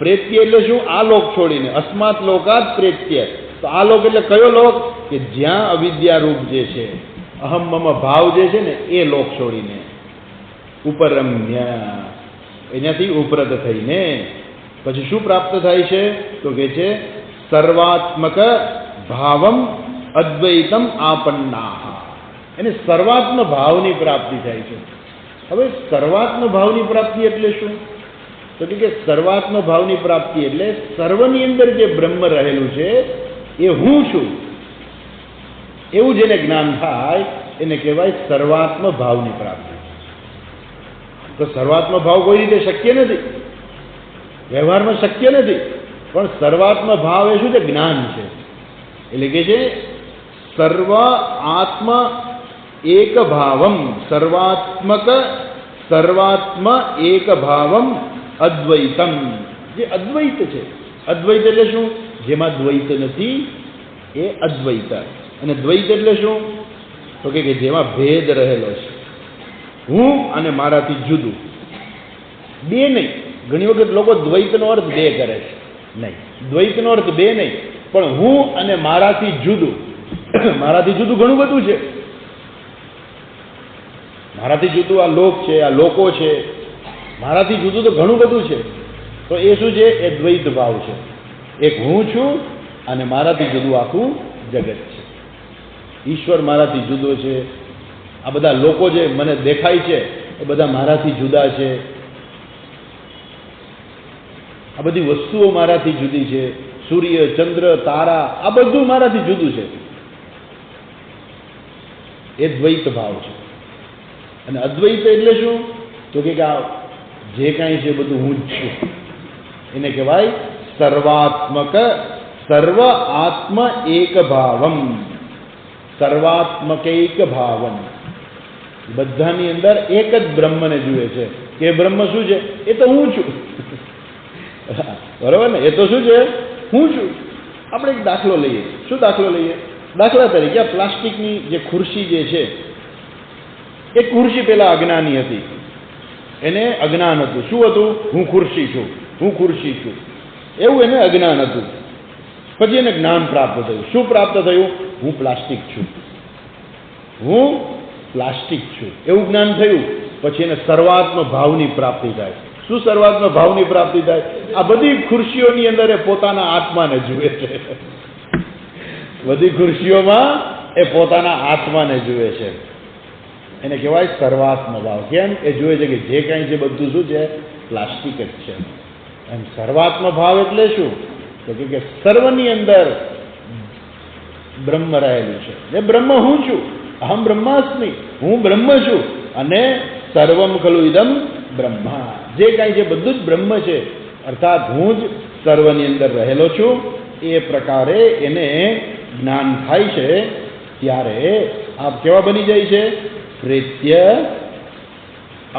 પ્રેત્ય એટલે શું? આલોક છોડીને. અસ્માત લોકાત પ્રેત્ય. તો આલોક એટલે કયો લોક? કે જ્યાં અવિદ્યારૂપ જે છે, અહમ મમ ભાવ જે છે ને, એ લોક છોડીને ઉપરમ્ય, એનાથી ઉપરત થઈને પછી શું પ્રાપ્ત થાય છે? તો કે છે સર્વાત્મક ભાવમ અદ્વૈતમ આપન્ના. એને સર્વાત્મ ભાવની પ્રાપ્તિ થાય છે. હવે સર્વાત્મ ભાવની પ્રાપ્તિ એટલે શું? તો કે સર્વાત્મ ભાવની પ્રાપ્તિ એટલે સર્વની અંદર જે બ્રહ્મ રહેલું છે એ હું છું, એવું જેને જ્ઞાન થાય એને કહેવાય સર્વાત્મ ભાવની પ્રાપ્તિ. તો સર્વાત્મ ભાવ કોઈ રીતે શક્ય નથી, વ્યવહારમાં શક્ય નથી, પણ સર્વાત્મ ભાવ એ શું છે? જ્ઞાન છે. એટલે કે છે સર્વ આત્મ એક ભાવમ, સર્વાત્મ એક ભાવમ અદ્વૈતમ. જે અદ્વૈત છે, અદ્વૈત એટલે શું? જેમાં દ્વૈત નથી એ અદ્વૈત. અને દ્વૈત એટલે શું? તો કે જેમાં ભેદ રહેલો છે, હું અને મારાથી જુદું. બે નહીં. ઘણી વખત લોકો દ્વૈતનો અર્થ બે કરે છે. નહીં, દ્વૈતનો અર્થ બે નહીં, પણ હું અને મારાથી જુદું. મારાથી જુદું ઘણું બધું છે. મારાથી જુદું આ લોક છે, આ લોકો છે. મારાથી જુદું તો ઘણું બધું છે. તો એ શું છે? એ દ્વૈત ભાવ છે. એક હું છું અને મારાથી જુદું આખું જગત છે. ઈશ્વર મારાથી જુદો છે. આ બધા લોકો જે મને દેખાય છે એ બધા મારાથી જુદા છે. આ બધી વસ્તુઓ મારાથી જુદી છે. સૂર્ય, ચંદ્ર, તારા, આ બધું મારાથી જુદું છે. એ દ્વૈત ભાવ છે. અને અદ્વૈત એટલે શું? તો કે આ જે કાંઈ છે બધું હું જ છું. એને કહેવાય સર્વાત્મક, સર્વ આત્મ એક ભાવમ, સર્વાત્મકૈક ભાવમ. બધાની અંદર એક જ બ્રહ્મને જુએ છે કે બ્રહ્મ શું છે? એ તો હું છું. બરોબર ને? એ તો શું છે? હું છું. આપણે એક દાખલો લઈએ. શું દાખલો લઈએ? દાખલા તરીકે આ પ્લાસ્ટિકની જે ખુરશી જે છે, એ ખુરશી પેલા અજ્ઞાની હતી. એને અજ્ઞાન હતું. શું હતું? હું ખુરશી છું, હું ખુરશી છું. એવું એને અજ્ઞાન હતું. પછી એને જ્ઞાન પ્રાપ્ત થયું. શું પ્રાપ્ત થયું? હું પ્લાસ્ટિક છું, હું પ્લાસ્ટિક છું. એવું જ્ઞાન થયું. પછી એને સર્વાત્મ ભાવની પ્રાપ્તિ થાય. શું સર્વાત્મ ભાવની પ્રાપ્તિ થાય? આ બધી ખુરશીઓની અંદર એ પોતાના આત્માને જુએ છે. બધી ખુરશીઓમાં એ પોતાના આત્માને જુએ છે. એને કહેવાય સર્વાત્મ ભાવ. કેમ? એ જુએ છે કે જે કાંઈ છે બધું શું છે? પ્લાસ્ટિક જ છે. એમ સર્વાત્મ ભાવ એટલે શું? તો કે સર્વની અંદર બ્રહ્મ રહેલું છે. એ બ્રહ્મ હું છું. અહમ બ્રહ્માસ્મિ. હું બ્રહ્મ છું. અને સર્વમ ખલુ ઇદમ બ્રહ્મા. જે કાંઈ છે બધું જ બ્રહ્મ છે. અર્થાત હું જ સર્વની અંદર રહેલો છું. એ પ્રકારે એને જ્ઞાન થાય છે. ત્યારે આપ કેવા બની જાય છે? પ્રેત્ય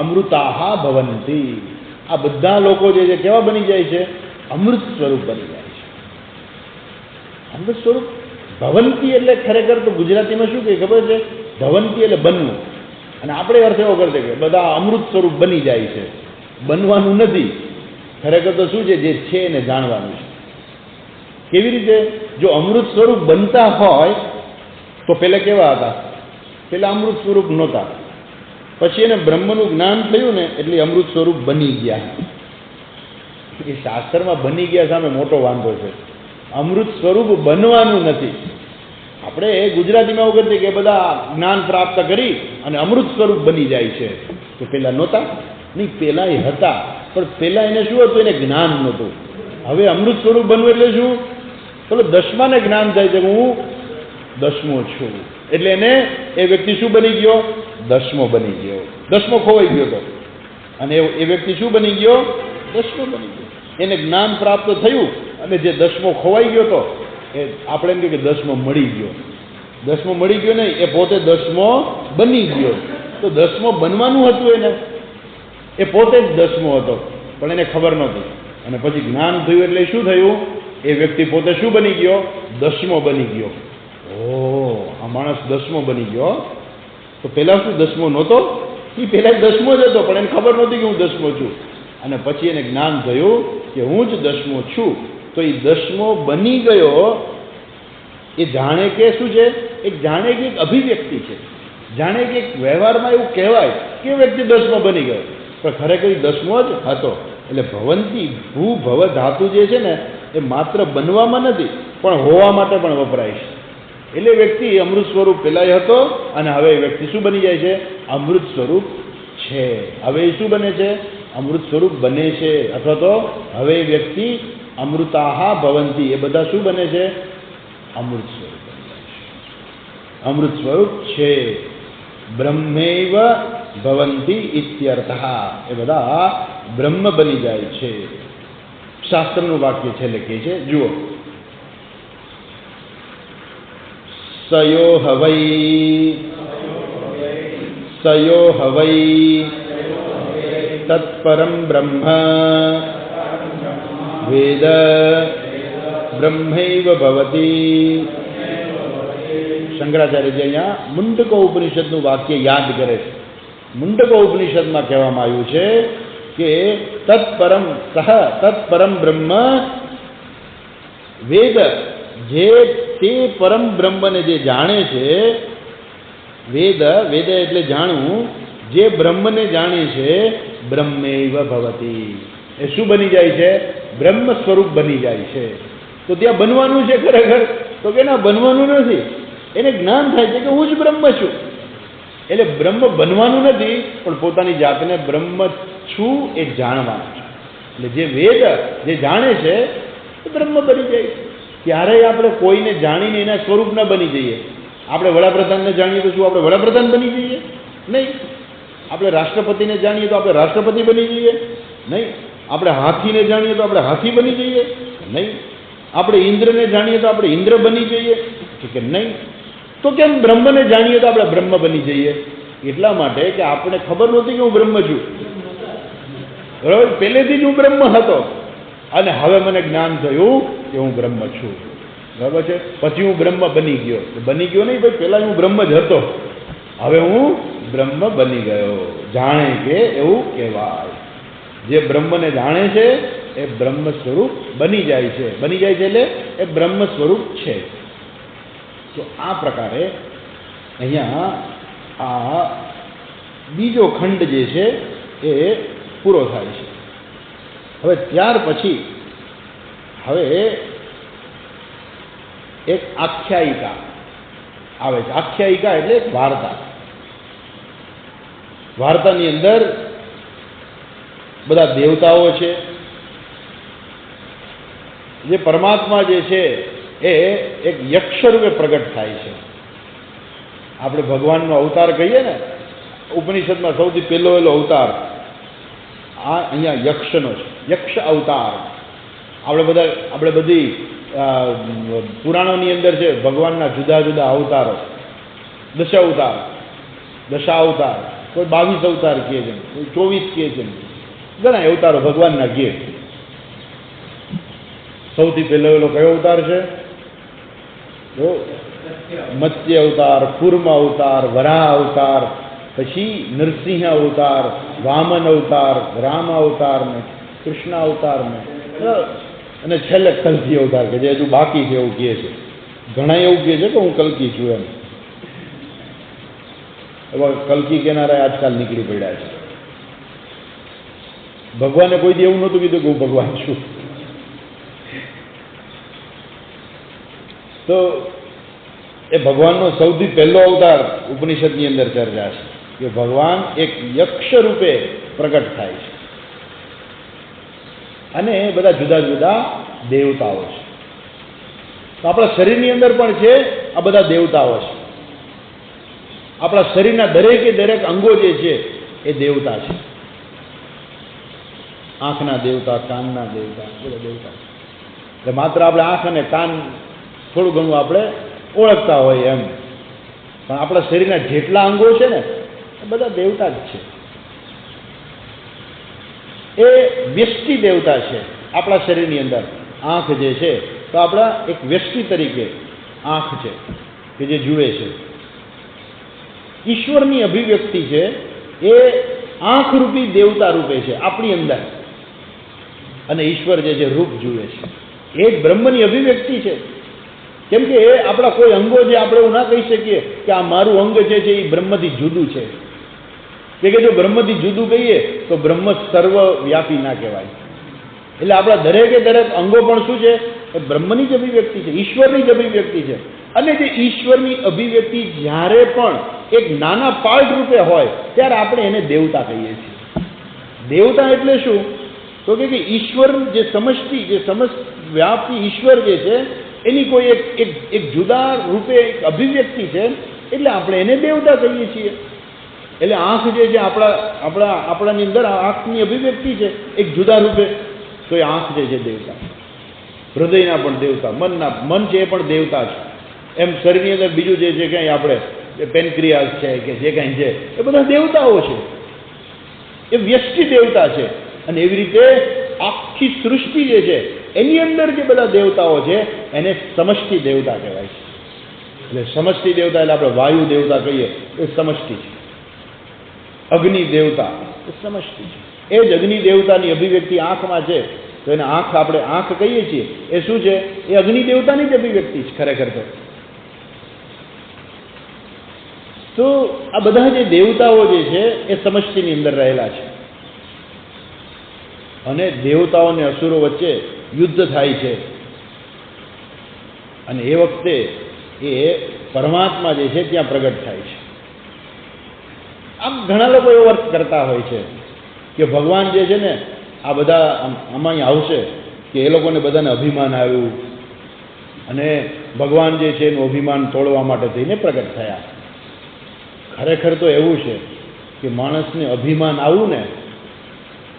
અમૃતાહા ભવંતી. આ બધા લોકો જે છે કેવા બની જાય છે? અમૃત સ્વરૂપ બની જાય છે. અમૃત સ્વરૂપ ભવંતી એટલે ખરેખર તો ગુજરાતીમાં શું કહે ખબર છે? ભવંતી એટલે બનવું. અને આપણે અર્થ એવો કરશે કે બધા અમૃત સ્વરૂપ બની જાય છે. બનવાનું નથી, ખરેખર તો શું છે? જે છે એને જાણવાનું છે. કેવી રીતે? જો અમૃત સ્વરૂપ બનતા હોય તો પહેલા કેવા હતા? પહેલા અમૃત સ્વરૂપ નહોતા, પછી એને બ્રહ્મનું જ્ઞાન થયું ને એટલે અમૃત સ્વરૂપ બની ગયા. એ શાસ્ત્રમાં બની ગયા સામે મોટો વાંધો છે. અમૃત સ્વરૂપ બનવાનું નથી. આપણે ગુજરાતીમાં એવું કરીએ કે બધા જ્ઞાન પ્રાપ્ત કરી અને અમૃત સ્વરૂપ બની જાય છે. તો પહેલા નહોતા? નહીં, પહેલા એ હતા, પણ પહેલા એને શું હતું? એને જ્ઞાન નહોતું. હવે અમૃત સ્વરૂપ બનવું એટલે શું? પેલો દસમાને જ્ઞાન થાય છે કે હું દસમો છું, એટલે એને એ વ્યક્તિ શું બની ગયો? દસમો બની ગયો. દસમો ખોવાઈ ગયો હતો અને એ વ્યક્તિ શું બની ગયો? દસમો બની ગયો. એને જ્ઞાન પ્રાપ્ત થયું અને જે દસમો ખોવાઈ ગયો હતો એ આપણે એમ કહે કે દસમો મળી ગયો. દસમો મળી ગયો નહીં, એ પોતે દસમો બની ગયો. તો દસમો બનવાનું હતું એને, એ પોતે જ દસમો હતો પણ એને ખબર નહોતી. અને પછી જ્ઞાન થયું એટલે શું થયું? એ વ્યક્તિ પોતે શું બની ગયો? દસમો બની ગયો. ઓહ, આ માણસ દસમો બની ગયો. તો પહેલા શું દસમો નહોતો? એ પહેલા દસમો જ હતો પણ એને ખબર નહોતી કે હું દસમો છું. અને પછી એને જ્ઞાન થયું કે હું જ દસમો છું. તો એ દસમો બની ગયો. એ જાણે કે શું છે? એક જાણે કે એક અભિવ્યક્તિ છે, જાણે કે એક વ્યવહારમાં એવું કહેવાય કે વ્યક્તિ દસમો બની ગયો, પણ ખરેખર દસમો જ હતો. એટલે ભવંતી ભૂ ભવ ધાતુ જે છે ને એ માત્ર બનવામાં નથી પણ હોવા માટે પણ વપરાય છે. એટલે વ્યક્તિ અમૃત સ્વરૂપ પહેલા હતો અને હવે એ વ્યક્તિ શું બની જાય છે? અમૃત સ્વરૂપ છે. હવે એ શું બને છે? અમૃત સ્વરૂપ બને છે. અથવા તો હવે એ વ્યક્તિ અમૃતાહા ભવંતી, એ બધા શું બને છે? અમૃત સ્વરૂપ બની જાય છે. અમૃત સ્વરૂપ છે. બ્રહ્મૈવ ભવંતી ઇત્યર્થઃ. એ બધા બ્રહ્મ બની જાય છે. શાસ્ત્રનું વાક્ય છે લખે છે, જુઓ. સયો હવૈ તત્પરમ બ્રહ્મ વેદ બ્રહ્મૈવ ભવતી. શંકરાચાર્યજી અહીંયા મુંડકો ઉપનિષદનું વાક્ય યાદ કરે છે. મુંડકો ઉપનિષદમાં કહેવામાં આવ્યું છે કે તત્પરમ બ્રહ્મ વેદ, જે તે પરમ બ્રહ્મને જે જાણે છે, વેદ એટલે જાણવું, જે બ્રહ્મને જાણે છે બ્રહ્મૈવ ભવતી. એ શું બની જાય છે? બ્રહ્મ સ્વરૂપ બની જાય છે. તો ત્યાં બનવાનું છે ખરેખર? તો કે ના, બનવાનું નથી. એને જ્ઞાન થાય છે કે હું જ બ્રહ્મ છું. એટલે બ્રહ્મ બનવાનું નથી પણ પોતાની જાતને બ્રહ્મ છું એ જાણવાનું છે. એટલે જે વેદ જે જાણે છે એ બ્રહ્મ બની જાય છે. ક્યારેય આપણે કોઈને જાણીને એના સ્વરૂપ ન બની જઈએ. આપણે વડાપ્રધાનને જાણીએ તો શું આપણે વડાપ્રધાન બની જઈએ? નહીં. આપણે રાષ્ટ્રપતિને જાણીએ તો આપણે રાષ્ટ્રપતિ બની જઈએ? નહીં. આપણે હાથીને જાણીએ તો આપણે હાથી બની જઈએ? નહીં. આપણે ઇન્દ્રને જાણીએ તો આપણે ઇન્દ્ર બની જઈએ કે નહીં? તો કેમ બ્રહ્મને જાણીએ તો આપણે બ્રહ્મ બની જઈએ? એટલા માટે કે આપણે ખબર નહોતી કે હું બ્રહ્મ છું. બરાબર? પહેલેથી જ હું બ્રહ્મ હતો અને હવે મને જ્ઞાન થયું કે હું બ્રહ્મ છું. બરાબર છે? પછી હું બ્રહ્મ બની ગયો. બની ગયો નહીં ભાઈ, પહેલા હું બ્રહ્મ જ હતો, હવે હું બ્રહ્મ બની ગયો. જાણે કે એવું કહેવાય. જે બ્રહ્મને જાણે છે એ બ્રહ્મ સ્વરૂપ બની જાય છે. બની જાય છે એટલે એ બ્રહ્મ સ્વરૂપ છે. તો આ પ્રકારે અહીંયા આ બીજો ખંડ જે છે એ પૂરો થાય છે. હવે ત્યાર પછી હવે એક આખ્યાયિકા આવે છે. આખ્યાયિકા એટલે એક વાર્તા. વાર્તાની અંદર બધા દેવતાઓ છે. જે પરમાત્મા જે છે એ એક યક્ષ રૂપે પ્રગટ થાય છે. આપણે ભગવાનનો અવતાર કહીએ ને, ઉપનિષદમાં સૌથી પહેલો અવતાર આ અહીંયા યક્ષનો છે. યક્ષ અવતાર. આપણે બધી પુરાણોની અંદર છે ભગવાનના જુદા જુદા અવતારો. દશાવતાર, કોઈ 22 અવતાર કહે છે, કોઈ 24 કહે છે, ઘણા અવતારો ભગવાનના કહે. સૌથી પહેલો કયો અવતાર છે? તો મત્સ્ય અવતાર, કૂર્મ અવતાર, વરાહ અવતાર, પછી નરસિંહ અવતાર, વામન અવતાર, રામ અવતાર ને કૃષ્ણ અવતાર ને, અને છેલ્લે કલ્કી અવતાર કે જે હજુ બાકી છે એવું કહે છે. ઘણા એવું કહે છે કે હું કલ્કી છું એમ. હવે કલ્કી કેનારા આજકાલ નીકળી પડ્યા છે. ભગવાને કોઈ દી એવું નહોતું કીધું કે હું ભગવાન છું. તો એ ભગવાનનો સૌથી પહેલો અવતાર ઉપનિષદની અંદર ચર્ચા છે કે ભગવાન એક યક્ષ રૂપે પ્રગટ થાય છે, અને એ બધા જુદા જુદા દેવતાઓ છે. તો આપણા શરીરની અંદર પણ છે આ બધા દેવતાઓ છે. આપણા શરીરના દરેકે દરેક અંગો જે છે એ દેવતા છે. આંખના દેવતા, કાનના દેવતા, બધા દેવતા. એટલે માત્ર આપણે આંખ અને કાન થોડું ઘણું આપણે ઓળખતા હોય એમ, પણ આપણા શરીરના જેટલા અંગો છે ને એ બધા દેવતા જ છે. એ વ્યષ્ટિ દેવતા છે. આપણા શરીરની અંદર આંખ જે છે તો આપણા એક વ્યષ્ટિ તરીકે આંખ છે કે જે જુએ છે. ઈશ્વરની અભિવ્યક્તિ છે એ આંખરૂપી દેવતા રૂપે છે આપણી અંદર, અને ઈશ્વર જે છે રૂપ જુએ છે. એ જ બ્રહ્મની અભિવ્યક્તિ છે. કેમ કે એ આપણા કોઈ અંગો જે આપણે એવું ના કહી શકીએ કે આ મારું અંગ જે છે એ બ્રહ્મથી જુદું છે. કે જો બ્રહ્મથી જુદું કહીએ તો બ્રહ્મ સર્વવ્યાપી ના કહેવાય. એટલે આપણા દરેકે દરેક અંગો પણ શું છે? એ બ્રહ્મની જ અભિવ્યક્તિ છે, ઈશ્વરની જ અભિવ્યક્તિ છે. અને જે ઈશ્વરની અભિવ્યક્તિ જ્યારે પણ એક નાના પાર્ટ રૂપે હોય ત્યારે આપણે એને દેવતા કહીએ છીએ. દેવતા એટલે શું? તો કે ઈશ્વર જે સમષ્ટિ, જે સમસ્ત વ્યાપી ઈશ્વર જે છે એની કોઈ એક જુદા રૂપે એક અભિવ્યક્તિ છે, એટલે આપણે એને દેવતા કહીએ છીએ. એટલે આંખ જે છે આપણાની અંદર આંખની અભિવ્યક્તિ છે એક જુદા રૂપે, તો એ આંખ જે છે દેવતા. હૃદયના પણ દેવતા, મન છે એ પણ દેવતા છે. એમ શરીરની અંદર બીજું જે છે કંઈ આપણે પેનક્રિયાસ છે કે જે કાંઈ છે એ બધા દેવતાઓ છે. એ વ્યષ્ટિ દેવતા છે. અને એવી રીતે આખી સૃષ્ટિ જે છે એની અંદર જે બધા દેવતાઓ છે એને સમષ્ટિ દેવતા કહેવાય છે. એટલે સમષ્ટિ દેવતા એટલે આપણે વાયુ દેવતા કહીએ એ સમષ્ટિ છે. અગ્નિ દેવતા એ સમષ્ટિ છે. એ જ અગ્નિ દેવતાની અભિવ્યક્તિ આંખમાં છે, તો એને આંખ આપણે આંખ કહીએ છીએ. એ શું છે? એ અગ્નિ દેવતાની જ અભિવ્યક્તિ છે ખરેખર તો આ બધા જે દેવતાઓ જે છે એ સમષ્ટિની અંદર રહેલા છે. અને દેવતાઓ અને અસુરો વચ્ચે યુદ્ધ થાય છે, અને એ વખતે એ પરમાત્મા જે છે ત્યાં પ્રગટ થાય છે. આમ ઘણા લોકો એવો અર્થ કરતા હોય છે કે ભગવાન જે છે ને આ બધા આમાં આવશે કે એ લોકોને બધાને અભિમાન આવ્યું, અને ભગવાન જે છે એનું અભિમાન તોડવા માટે થઈને પ્રગટ થયા. ખરેખર તો એવું છે કે માણસને અભિમાન આવવું ને,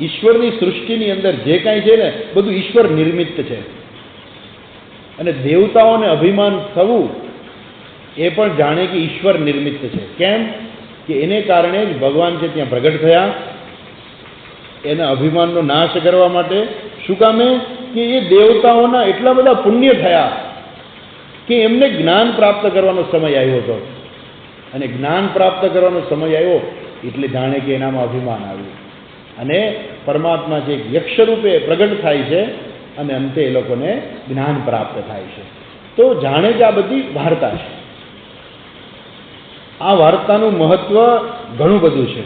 ઈશ્વરની સૃષ્ટિની અંદર જે કાંઈ છે ને બધું ઈશ્વર નિર્મિત છે. અને દેવતાઓને અભિમાન થવું એ પણ જાણે કે ઈશ્વર નિર્મિત છે. કેમ કે એને કારણે જ ભગવાન છે ત્યાં પ્રગટ થયા, એના અભિમાનનો નાશ કરવા માટે. શું કામે? કે એ દેવતાઓના એટલા બધા પુણ્ય થયા કે એમને જ્ઞાન પ્રાપ્ત કરવાનો સમય આવ્યો હતો, અને જ્ઞાન પ્રાપ્ત કરવાનો સમય આવ્યો એટલે જાણે કે એનામાં અભિમાન આવ્યું, અને પરમાત્મા જે યક્ષ રૂપે પ્રગટ થાય છે, અને અંતે એ લોકોને જ્ઞાન પ્રાપ્ત થાય છે. તો જાણે કે આ બધી વાર્તા છે. આ વાર્તાનું મહત્વ ઘણું બધું છે.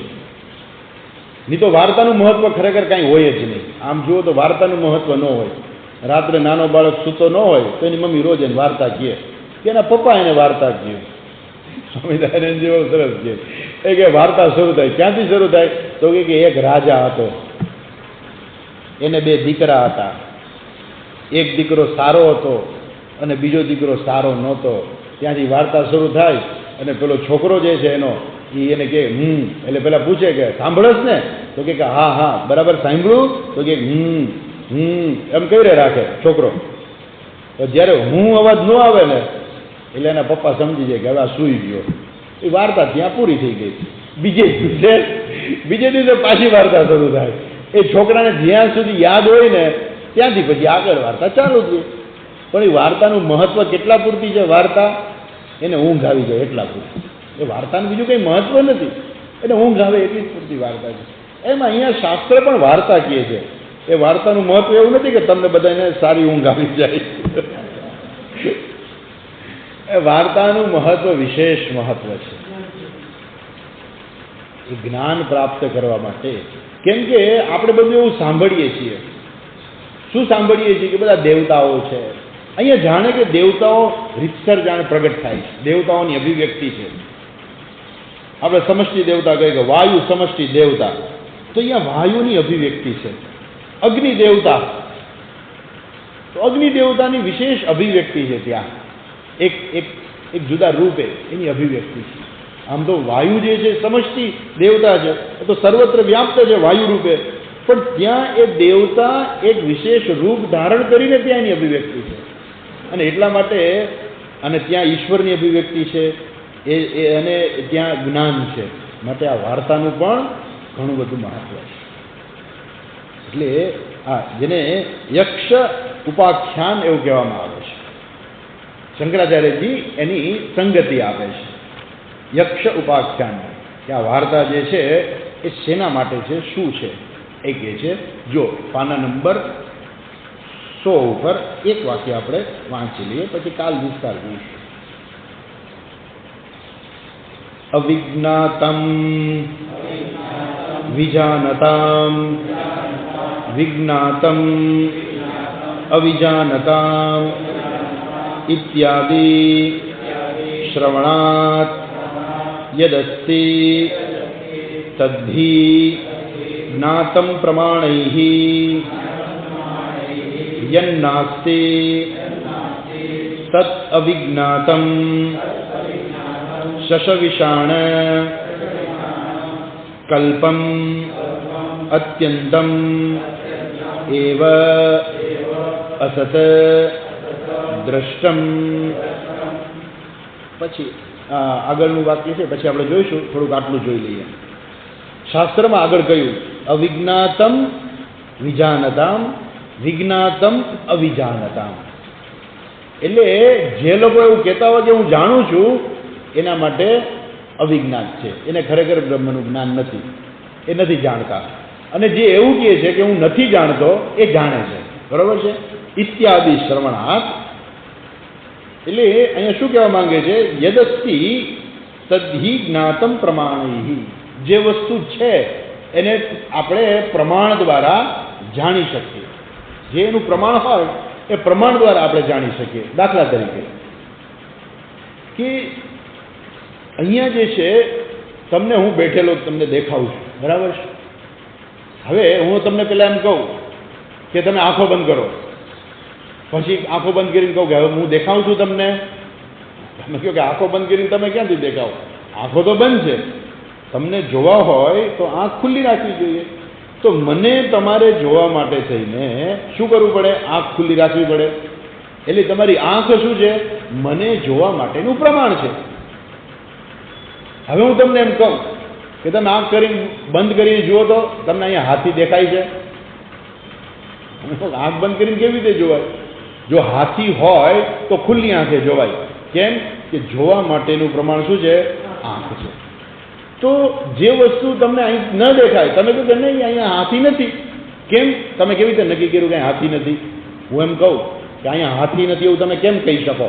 નહીં તો વાર્તાનું મહત્વ ખરેખર કાંઈ હોય જ નહીં. આમ જુઓ તો વાર્તાનું મહત્વ ન હોય. રાત્રે નાનો બાળક સૂતો ન હોય તો એની મમ્મી રોજ એને વાર્તા કહે કે એના પપ્પા એને વાર્તા કહે. સ્વામિનારાયણ જેવો સરસ છે એ કે વાર્તા શરૂ થાય. ક્યાંથી શરૂ થાય? તો કે એક રાજા હતો, એને 2 દીકરા હતા. એક દીકરો સારો હતો અને બીજો દીકરો સારો નહોતો. ત્યાંથી વાર્તા શરૂ થાય, અને પેલો છોકરો જે છે એને કે એટલે પેલા પૂછે કે સાંભળસ ને? તો કે હા હા બરાબર સાંભળું. તો કે એમ કઈ રાખે છોકરો. તો જ્યારે અવાજ ન આવે ને એટલે એના પપ્પા સમજી જાય કે હવે આ સૂઈ ગયો. એ વાર્તા ત્યાં પૂરી થઈ ગઈ. બીજે દિવસે પાછી વાર્તા શરૂ થાય. એ છોકરાને જ્યાં સુધી યાદ હોય ને ત્યાંથી પછી આગળ વાર્તા ચાલુ થઈ. પણ એ વાર્તાનું મહત્વ કેટલા પૂરતી છે? વાર્તા એને ઊંઘ આવી જાય એટલા પૂરતી. એ વાર્તાનું બીજું કંઈ મહત્વ નથી, એને ઊંઘ આવે એટલી જ પૂરતી વાર્તા છે. એમ અહીંયા શાસ્ત્ર પણ વાર્તા કહે છે. એ વાર્તાનું મહત્વ એવું નથી કે તમને બધાને સારી ઊંઘ આવી જાય. એ વાર્તાનું મહત્વ વિશેષ મહત્વ છે એ જ્ઞાન પ્રાપ્ત કરવા માટે. કેમ કે આપણે બધું એવું સાંભળીએ છીએ. શું સાંભળીએ છીએ? કે બધા દેવતાઓ છે. અહીંયા જાણે કે દેવતાઓ રીતસર જાણે પ્રગટ થાય છે, દેવતાઓની અભિવ્યક્તિ છે. આપણે સમષ્ટિ દેવતા કહીએ કે વાયુ સમષ્ટિ દેવતા, તો અહીંયા વાયુની અભિવ્યક્તિ છે. અગ્નિ દેવતા, તો અગ્નિ દેવતાની વિશેષ અભિવ્યક્તિ છે. ત્યાં એક એક એક જુદા રૂપે એની અભિવ્યક્તિ છે. આમ તો વાયુ જે છે સમષ્ટિ દેવતા છે, તો સર્વત્ર વ્યાપ્ત છે વાયુ રૂપે, પણ ત્યાં એ દેવતા એક વિશેષ રૂપ ધારણ કરીને ત્યાં એની અભિવ્યક્તિ છે. અને એટલા માટે અને ત્યાં ઈશ્વરની અભિવ્યક્તિ છે અને ત્યાં જ્ઞાન છે. માટે આ વાર્તાનું પણ ઘણું બધું મહત્વ છે. એટલે આ જેને યક્ષ ઉપાખ્યાન એવું કહેવામાં આવે છે. શંકરાચાર્યજી એની સંગતિ આપે છે યક્ષ ઉપાખ્યાન, કે આ વાર્તા જે છે એ શેના માટે છે, શું છે એ કહે છે. જો પાના નંબર 100 ઉપર એક વાક્ય આપણે વાંચી લઈએ, પછી કાલ વિસ્તાર જોઈશું. અવિજ્ઞાતમ વિજાનતામ વિજ્ઞાતમ અવિજાનતામ ઇત્યાદિ શ્રવણાત યદસ્તિ તદ્ધિ જ્ઞાતમ પ્રમાણૈઃ યન્નાસ્તિ તત અવિજ્ઞાતમ શશવિષાણ કલ્પમ અત્યંતમ એવ અસત દ્રષ્ટમ. પછી આગળનું વાક્ય છે, પછી આપણે જોઈશું. થોડુંક આટલું જોઈ લઈએ. શાસ્ત્રમાં આગળ કહ્યું અવિજ્ઞાતમ વિજાનતામ વિજ્ઞાતમ અવિજાનતામ. એટલે જે લોકો એવું કહેતા હોય કે હું જાણું છું, એના માટે અવિજ્ઞાત છે. એને ખરેખર બ્રહ્મનું જ્ઞાન નથી, એ નથી જાણતા. અને જે એવું કહે છે કે હું નથી જાણતો, એ જાણે છે. બરોબર છે? ઇત્યાદિ શ્રવણાત. એટલે અહીંયા શું કહેવા માંગે છે? યદસ્તિ તદ્ધિ જ્ઞાતમ પ્રમાણૈઃ. જે વસ્તુ છે એને આપણે પ્રમાણ દ્વારા જાણી શકીએ. જે એનું પ્રમાણ હોય એ પ્રમાણ દ્વારા આપણે જાણી શકીએ. દાખલા તરીકે કે અહીંયા જે છે, તમને હું બેઠેલો તમને દેખાઉં છું, બરાબર છે? હવે હું તમને પહેલાં એમ કહું કે તમે આંખો બંધ કરો, પછી આંખો બંધ કરીને કહું કે હવે હું દેખાઉં છું તમને. તમે કહો કે આંખો બંધ કરીને તમે ક્યાંથી દેખાવ? આંખો તો બંધ છે. તમને જોવા હોય તો આંખ ખુલ્લી રાખવી જોઈએ. તો મને તમારે જોવા માટે થઈને શું કરવું પડે? આંખ ખુલ્લી રાખવી પડે. એટલે તમારી આંખ શું છે? મને જોવા માટેનું પ્રમાણ છે. હવે હું તમને એમ કહું કે તમે આંખ કરીને બંધ કરીને જુઓ તો તમને અહીંયા હાથી દેખાય છે. આંખ બંધ કરીને કેવી રીતે જોવાય? જો હાથી હોય તો ખુલ્લી આંખે જોવાય. કેમ કે જોવા માટેનું પ્રમાણ શું છે? આંખ છે. તો જે વસ્તુ તમને અહીં ન દેખાય, તમે કહો કે નહીં અહીંયા હાથી નથી. કેમ? તમે કેવી રીતે નક્કી કર્યું કે હાથી નથી? હું એમ કહું કે અહીંયા હાથી નથી એવું તમે કેમ કહી શકો?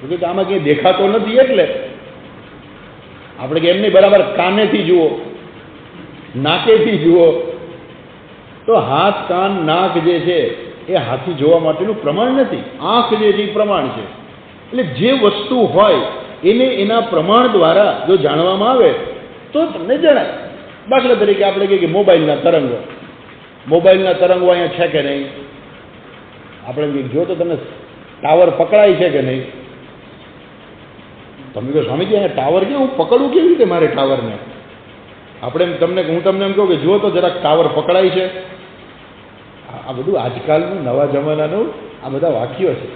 કે આમાં ક્યાંય દેખાતો નથી. એટલે આપણે કે એમ નહીં, બરાબર કાનેથી જુઓ, નાકેથી જુઓ. તો હાથ, કાન, નાક જે છે એ હાથી જોવા માટેનું પ્રમાણ નથી. આંખ જે છે એ પ્રમાણ છે. એટલે જે વસ્તુ હોય એને એના પ્રમાણ દ્વારા જો જાણવામાં આવે તો તમને જણાય. દાખલા તરીકે આપણે કહીએ કે મોબાઈલના તરંગો. મોબાઈલના તરંગો અહીંયા છે કે નહીં? આપણે જો તો તમને ટાવર પકડાય છે કે નહીં? તમે કહો સ્વામીજી અહીંયા ટાવર ક્યાં? હું પકડું કેવી રીતે મારે ટાવરને? આપણે હું તમને એમ કહું કે જુઓ તો જરાક ટાવર પકડાય છે. આ બધું આજકાલનું નવા જમાનાનું આ બધા વાક્યો છે.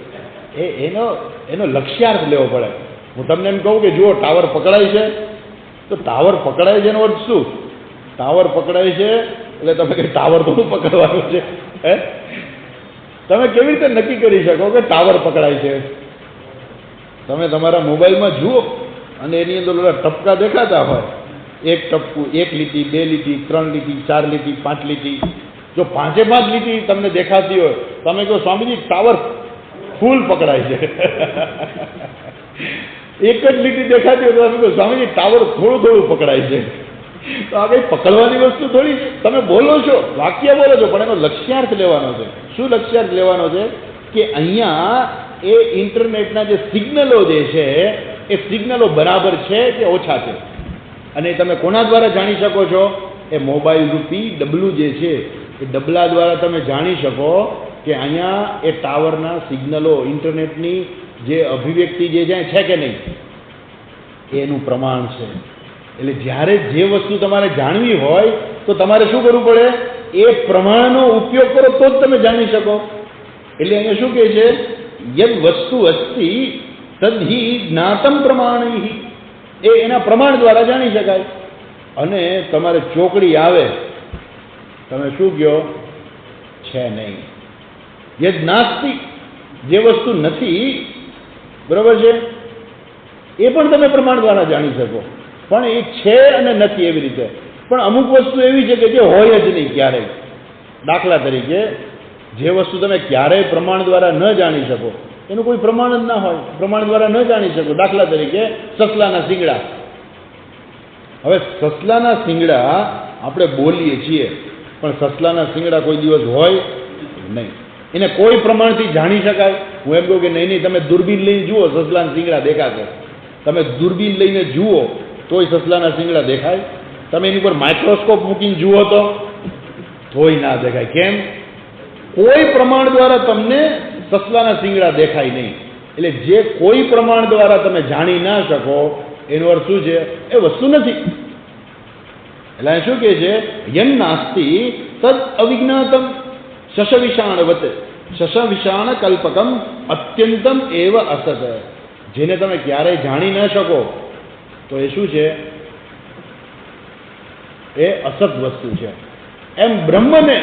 એનો લક્ષ્યાર્થ લેવો પડે. હું તમને એમ કહું કે જુઓ ટાવર પકડાય છે, તો ટાવર પકડાય છે એનો અર્થ શું? ટાવર પકડાય છે એટલે તમે કે ટાવર થોડું પકડવાનું છે? હે, તમે કેવી રીતે નક્કી કરી શકો કે ટાવર પકડાય છે? તમે તમારા મોબાઈલમાં જુઓ અને એની અંદર ઓલા ટપકા દેખાતા હોય, એક ટપકું, 1 લીટી, 2 લીટી, 3 લીટી, 4 લીટી, 5 લીટી. જો 5 લીટી તમને દેખાતી હોય, તમે કહો સ્વામીજી ટાવર ફૂલ પકડાય છે. એક જ લીટી દેખાતી હોય તો તમે કહો સ્વામીજી ટાવર થોડું પકડાય છે. તો આ કંઈ પકડવાની વસ્તુ થોડી. તમે બોલો છો, વાક્ય બોલો છો, પણ એનો લક્ષ્યાર્થ લેવાનો છે. શું લક્ષ્યાર્થ લેવાનો છે? કે અહીંયા એ ઇન્ટરનેટના જે સિગ્નલો જે છે એ સિગ્નલો બરાબર છે કે ઓછા છે. અને તમે કોના દ્વારા જાણી શકો છો? એ મોબાઈલ રૂપી ડબલું જે છે એ ડબલા દ્વારા તમે જાણી શકો કે અહીંયા એ ટાવરના સિગ્નલો, ઇન્ટરનેટની જે અભિવ્યક્તિ જે છે કે નહીં, એનું પ્રમાણ છે. એટલે જ્યારે જે વસ્તુ તમારે જાણવી હોય તો તમારે શું કરવું પડે? એ પ્રમાણનો ઉપયોગ કરો તો જ તમે જાણી શકો. એટલે અહીંયા શું કહે છે? યદ વસ્તુ અસ્તિ તદ્હિ જ્ઞાતમ પ્રમાણૈ. એ એના પ્રમાણ દ્વારા જાણી શકાય. અને તમારે ચોકડી આવે, તમે શું કહો? છે નહીં. યદ નાસ્તિ, જે વસ્તુ નથી, બરાબર છે, એ પણ તમે પ્રમાણ દ્વારા જાણી શકો. પણ એ છે અને નથી એવી રીતે. પણ અમુક વસ્તુ એવી છે કે જે હોય જ નહીં ક્યારેય. દાખલા તરીકે જે વસ્તુ તમે ક્યારેય પ્રમાણ દ્વારા ન જાણી શકો એનું કોઈ પ્રમાણ જ ના હોય, પ્રમાણ દ્વારા ન જાણી શકો. દાખલા તરીકે સસલાના શિંગડા. હવે સસલાના શિંગડા આપણે બોલીએ છીએ, પણ સસલાના શિંગડા કોઈ દિવસ હોય નહીં. એને કોઈ પ્રમાણથી જાણી શકાય? હું એમ કહું કે નહીં, તમે દૂરબીન લઈને જુઓ, સસલાના શિંગડા દેખાશે. તમે દૂરબીન લઈને જુઓ તોય સસલાના શિંગડા દેખાય. તમે એની પર માઇક્રોસ્કોપ મૂકીને જુઓ તોય ના દેખાય. કેમ? કોઈ પ્રમાણ દ્વારા તમને સસલાના શિંગડા દેખાય નહીં. એટલે જે કોઈ પ્રમાણ દ્વારા તમે જાણી ના શકો એનો અર્થ શું છે? એ વસ્તુ નથી. એટલે શું કહે છે? યન નાસ્તિ તદ અવિજ્ઞાતમ શશવિષાણવત શશવિષાણ કલ્પકમ અત્યંતમ એવ અસત. જેને તમે ક્યારેય જાણી ન શકો તો એ શું છે? એ અસત વસ્તુ છે. એમ બ્રહ્મને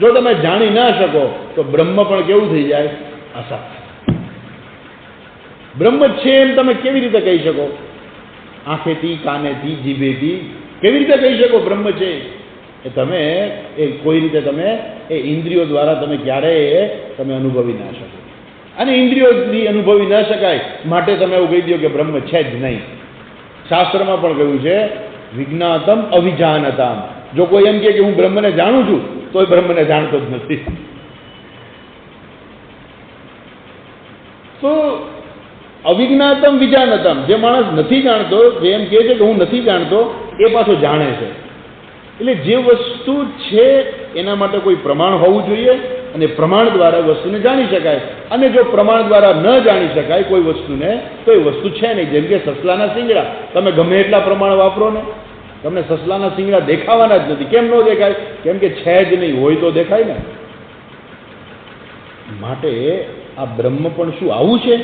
જો તમે જાણી ના શકો તો બ્રહ્મ પણ કેવું થઈ જાય? અસત. બ્રહ્મ છે એમ તમે કેવી રીતે કહી શકો? આંખેથી, કાનેથી, જીભેથી કેવી રીતે કહી શકો બ્રહ્મ છે? એ તમે એ કોઈ રીતે તમે એ ઇન્દ્રિયો દ્વારા તમે ક્યારેય તમે અનુભવી ના શકો. અને ઇન્દ્રિયોથી અનુભવી ન શકાય માટે તમે એવું કહી દો કે બ્રહ્મ છે જ નહીં. શાસ્ત્રમાં પણ કહ્યું છે વિજ્ઞાતમ અવિજાનતામ. જો કોઈ એમ કે હું બ્રહ્મને જાણું છું તો એ બ્રહ્મને જાણતો જ નથી. તો અવિજ્ઞાતમ વિજાનતમ, જે માણસ નથી જાણતો, જે એમ કહે છે કે હું નથી જાણતો, એ પાછો જાણે છે. એટલે જે વસ્તુ છે એના માટે કોઈ પ્રમાણ હોવું જોઈએ અને પ્રમાણ દ્વારા વસ્તુને જાણી શકાય. અને જો પ્રમાણ દ્વારા ન જાણી શકાય કોઈ વસ્તુને તો એ વસ્તુ છે નહીં. જેમ કે સસલાના શિંગડા, તમે ગમે એટલા પ્રમાણ વાપરો ને તમને સસલાના શિંગડા દેખાવાના જ નથી. કેમ ન દેખાય? કેમ કે છે જ નહીં. હોય તો દેખાય ને. માટે આ બ્રહ્મ પણ શું આવું છે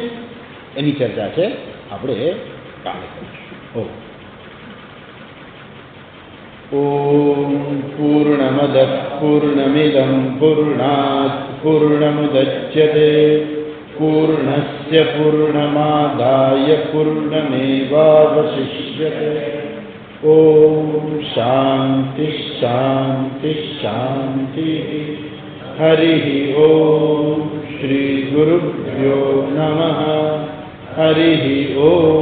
એની ચર્ચા છે, આપણે કાલે કરીશું. ઓમ પૂર્ણમદ પૂર્ણમિદં પૂર્ણાત પૂર્ણમુદચ્યતે પૂર્ણસ્ય પૂર્ણમાદાય પૂર્ણમેવાવશિષ્યતે. ઓમ શાંતિ શાંતિ શાંતિ. હરિ ઓમ શ્રી ગુરુભ્યો નમઃ. હરિ ઓમ.